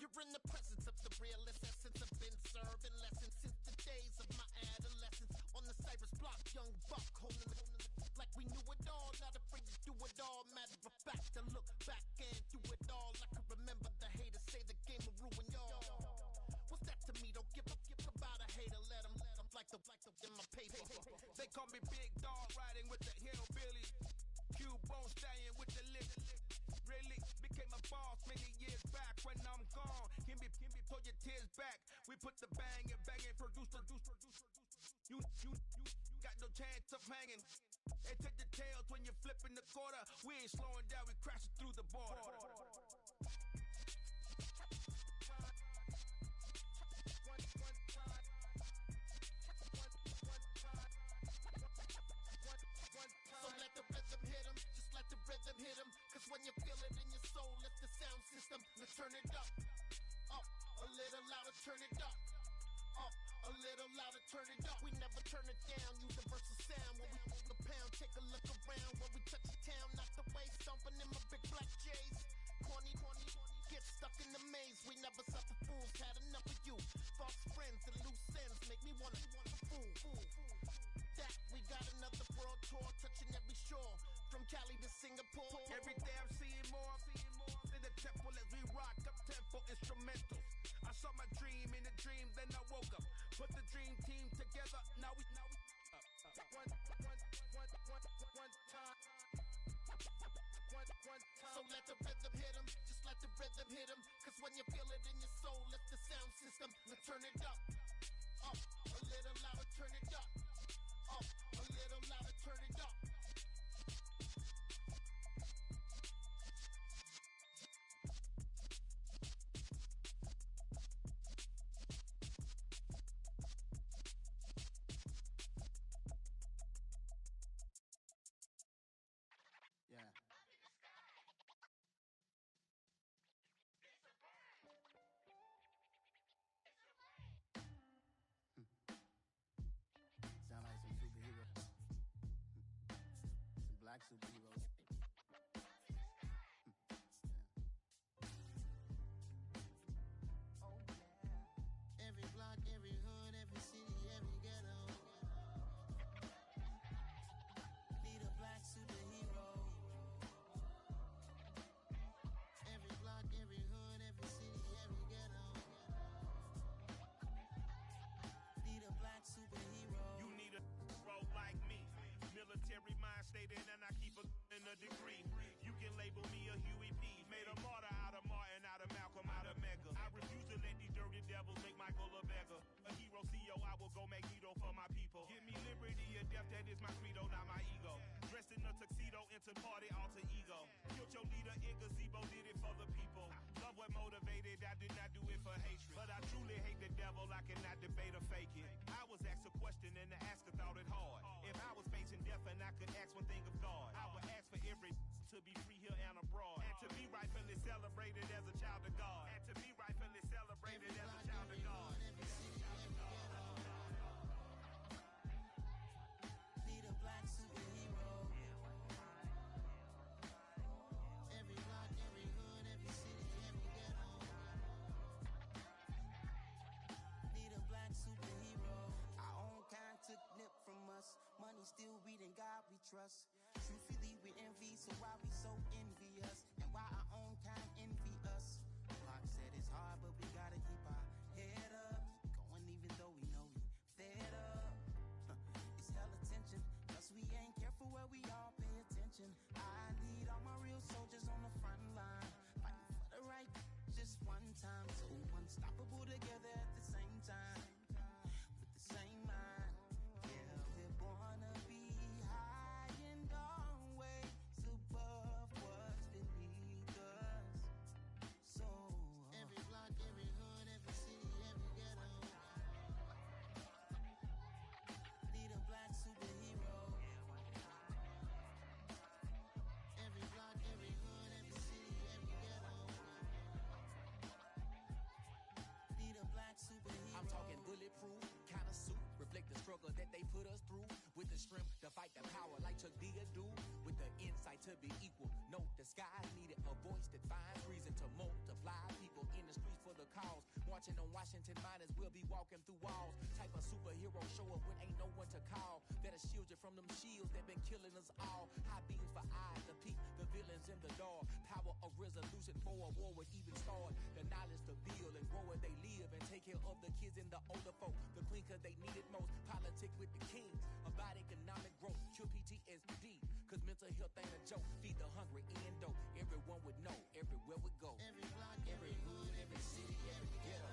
You're in the presence of the realest essence. I've been serving lessons since the days of my adolescence. On the Cypress block, young buck holding it like we knew it all. Not afraid to do it all. Matter of fact, to look back and do it all. I can remember the haters say the game will ruin y'all. What's that to me? Don't give a about a hater. Let them like the in my paper. They call me Big Dog, riding with the hillbilly. Q-Bone stallion with the lip. Really became a boss many years back. When I'm gone, can be pull your tears back. We put the bang and produce. You got no chance of hanging. They take the tails when you're flipping the quarter. We ain't slowing down, we crashing through the border. So let the rhythm hit 'em, just let the rhythm hit 'em. Cause when you feel it in your soul, lift the sound system. Let's turn it up, a little louder, turn it up, a little louder, turn it up. We never turn it down, universal sound. When we move the pound, take a look around. When we touch the town, not the way, stomping in my big black J's. Corny, get stuck in the maze. We never suffer fools, had enough of you. False friends and loose ends make me wanna fool. That we got another world tour, touching every shore, from Cali to Singapore. Every day I'm seeing more in the temple as we rock up tempo instrumentals. I saw my dream in a dream, then I woke up. Put the dream team together. Now we one time. So let the rhythm hit 'em, just let the rhythm hit 'em. Cause when you feel it in your soul, lift the sound system. Let's turn it up, a little louder, turn it up, a little louder, turn it up. to party, alter ego. Killed your leader in gazebo, did it for the people. Love what motivated, I did not do it for hatred. But I truly hate the devil, I cannot debate or fake it. I was asked a question and the asker thought it hard. If I was facing death and I could ask one thing of God, I would ask for every to be free here and abroad. And to be rightfully celebrated as a child of God. And to be rightfully celebrated as a child of God. Need a black superhero. Every block, every hood, every city, every ghetto. Need a black superhero. Our own kind took nip from us. Money still reading God we trust. Truthfully we envy, so why we so envious? And why our own kind envy us? Block said it's hard, but we gotta keep our head up. Going even though we know we fed up. It's hella tension, cause we ain't careful where we all pay attention. I need all my real soldiers on the front line, fighting for the right just one time. So unstoppable together at the same time, with the same mind. Yeah, we're born to be high and always above what's beneath us. So every block, every hood, every city, every ghetto. Need a black superhero. Every block, every hood, every city, every ghetto. Need a black superhero. I'm talking bulletproof, kind of suit, reflect the struggle that they put us through. With the strength to fight the power like Chuck D do. With the insight to be equal. No disguise needed, a voice that finds reason to multiply. People in the streets for the cause. Marching on Washington miners, we'll be walking through walls. Type of superhero show up when ain't no one to call. That'll shield you from them shields that been killing us all. High beams for eyes to peek the villains in the dark. Power of resolution for a war would even start. The knowledge to build and grow where they live and take care of the kids and the older folk. The clean cause they need it most. Politic with the king. About economic growth. Cure PTSD. Cause mental health ain't a joke. Feed the hungry and dope. Everyone would know. Everywhere we go. Every block, every hood, every city, every ghetto.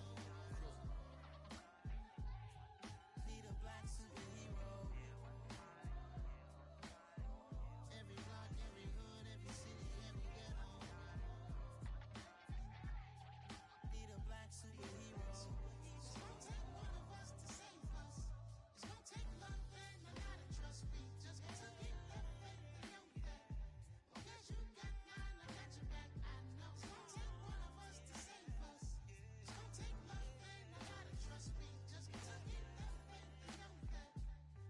Need a black superhero. Every block, every hood, every city, every ghetto. Need a black superhero. It's gonna take one of us to save us. It's gonna take love and a lot of trust. We just got to keep that faith and know that. Well, guess you got mine, I got your back. I know. It's gonna take one of us to save us. It's gonna take love and a lot of trust. We just got to keep that faith and know that.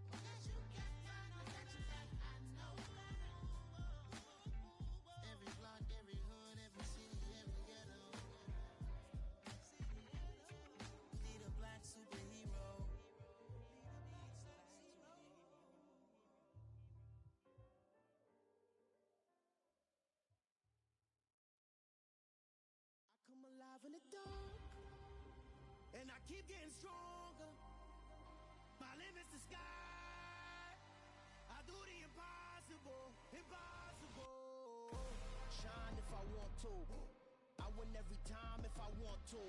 Well, guess you got mine, I got your back. I know. Every block, every hood, every city, every ghetto. Need a black superhero. I come alive in the dark, and I keep getting stronger. My limit's the sky. I do the impossible, impossible. Shine if I want to. I win every time if I want to.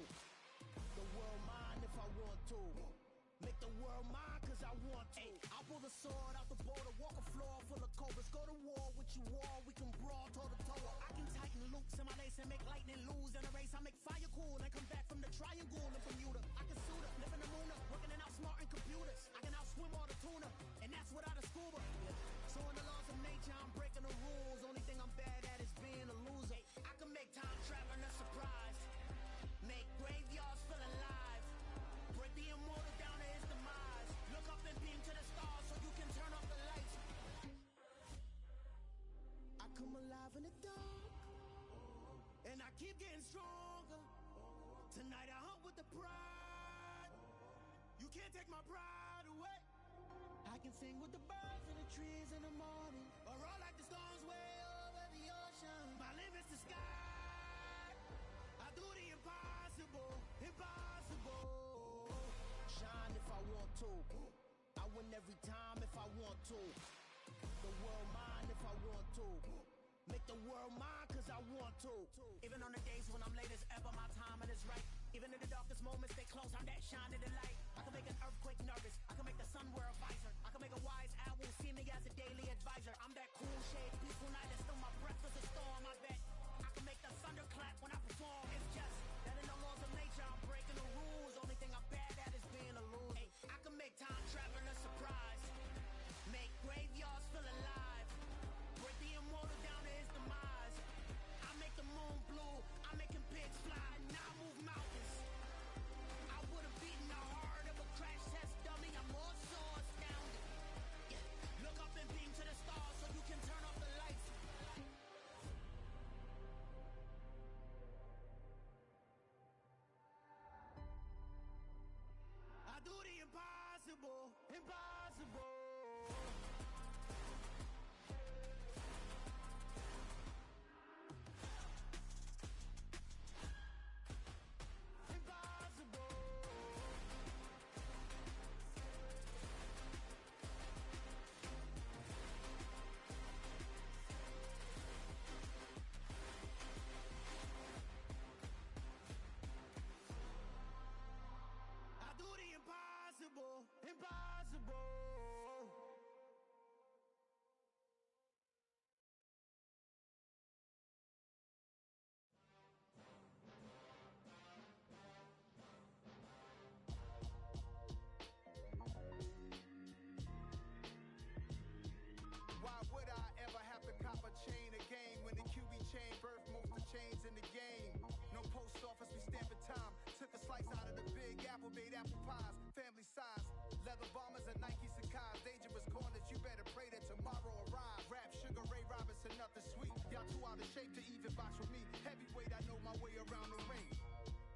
The world mine if I want to. Make the world mine cause I want to. I'll pull the sword out the border, walk a floor full of cobras. Go to war with you all, we can brawl toe to toe. I can tighten loops in my lace and make lightning lose in a race. I make fire cool and come back from the triangle in Bermuda. I can suit up, live in the moon up, working and outsmarting computers. I can outswim all the tuna, and that's without a scuba. So in the laws of nature, I'm breaking the rules. Only thing I'm bad at is being a loser. I can make time traveling a surprise. Make graveyards feel alive. Break the immortal down to his demise. Look up and beam to the stars so you can turn off the lights. I come alive in the dark, and I keep getting stronger. Tonight I hunt with the pride. You can't take my pride away. I can sing with the birds and the trees in the morning, or roll like the storms way over the ocean. My limit's the sky. I do the impossible, impossible. Shine if I want to. I win every time if I want to. The world mine if I want to. Make the world mine cause I want to. Even on the days when I'm late as ever, my timing is right. Even in the darkest moments, they close, I'm that shine in the light. I can make an earthquake nervous. I can make the sun wear a visor. I can make a wise owl see me as a daily advisor. I'm that cool shade, peaceful night chains in the game. No post office, we stamping time. Took a slice out of the big apple, made apple pies. Family size, leather bombers and Nike Sakai's. Dangerous corners, you better pray that tomorrow arrives. Rap, Sugar Ray Robinson, nothing sweet. Y'all too out of shape to even box with me. Heavyweight, I know my way around the ring.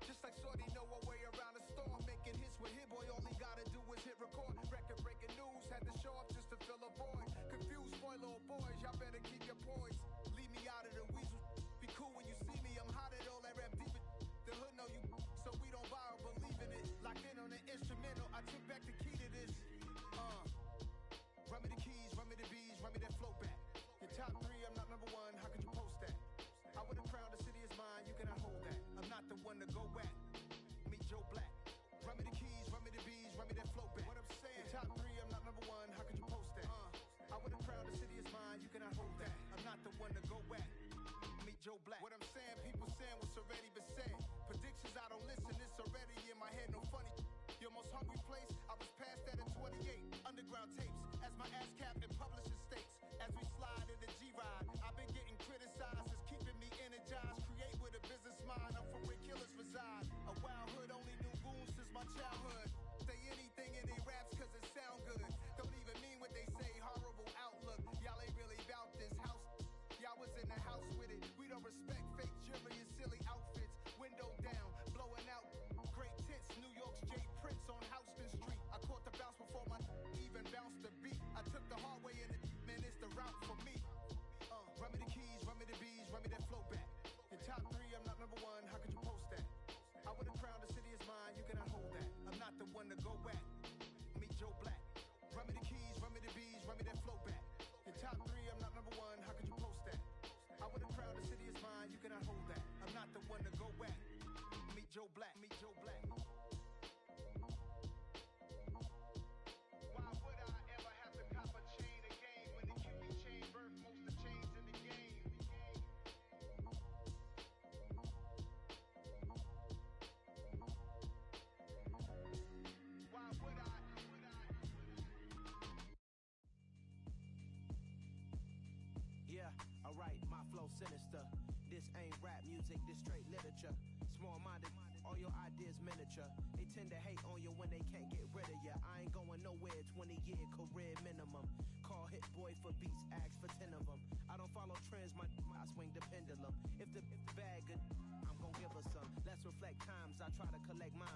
Just like Shorty know her way around the storm. Making hits with Hit Boy, all he gotta do is hit record. Record breaking news, had to show up just to fill a void. Confused boy, little boys, y'all better keep your poise. Leave me out of the weasel. Be cool when you see me, I'm hot at all that rap deep. The hood know you, so we don't borrow, believe in it. Locked in on the instrumental, I took back the key to this. Run me the keys, run me the bees, run me that flow back. Your top three, I'm not number one, how could you post that? I would've crowned the city is mine, you cannot hold that. I'm not the one to go back. Meet Joe Black. Run me the keys, run me the bees, run me that flow back. What I'm saying, your top three, I'm not number one, how could you post that? I would've crowned the city is mine, you cannot hold that. I'm not the one to go back. Meet Joe Black. What I'm saying, people saying what's already been said. Predictions, I don't listen, it's already in my head, no funny. Your most hungry place, I was past that at 28. Underground tapes, as my ass cap in publishing states. As we slide in the G-Ride, I've been getting criticized, it's keeping me energized. Create with a business mind, I'm from where killers reside. A wild hood, only knew goons since my childhood. Say anything in they raps cause it sound good. Don't even mean what they say, horrible outlook. Y'all ain't really about this house. Y'all was in the house with it. We don't respect fake jewelry and silly outfits. Window down, blowing out great tits. New York's Jay Prince on Houston Street. I caught the bounce before my even bounced the beat. I took the hard way and man, it's the route for me. Run me the keys, run me the bees, run me that flow back. Your top three, I'm not number one, how could you post that? I would've crowned the city is mine, you cannot hold that. I'm not the one to go back. Meet Joe Black. Run me the keys, run me the bees, run me that flow back. Your top three, I'm not number one, how could you post that? I would've crowned the city is mine, you cannot hold that. I'm not the one to go back. Meet Joe Black, meet Joe Black. Why would I ever have to cop a chain again when the QB chain birthed most of chains in the game? Why would I? Yeah, alright, my flow sinister. This ain't rap music, this straight literature. Small-minded, all your ideas miniature. They tend to hate on you when they can't get rid of you. I ain't going nowhere, 20-year career minimum. Call Hit Boy for beats, ask for 10 of them. I don't follow trends, I swing the pendulum. If the bag good, I'm gon' give her some. Let's reflect times, I try to collect mine.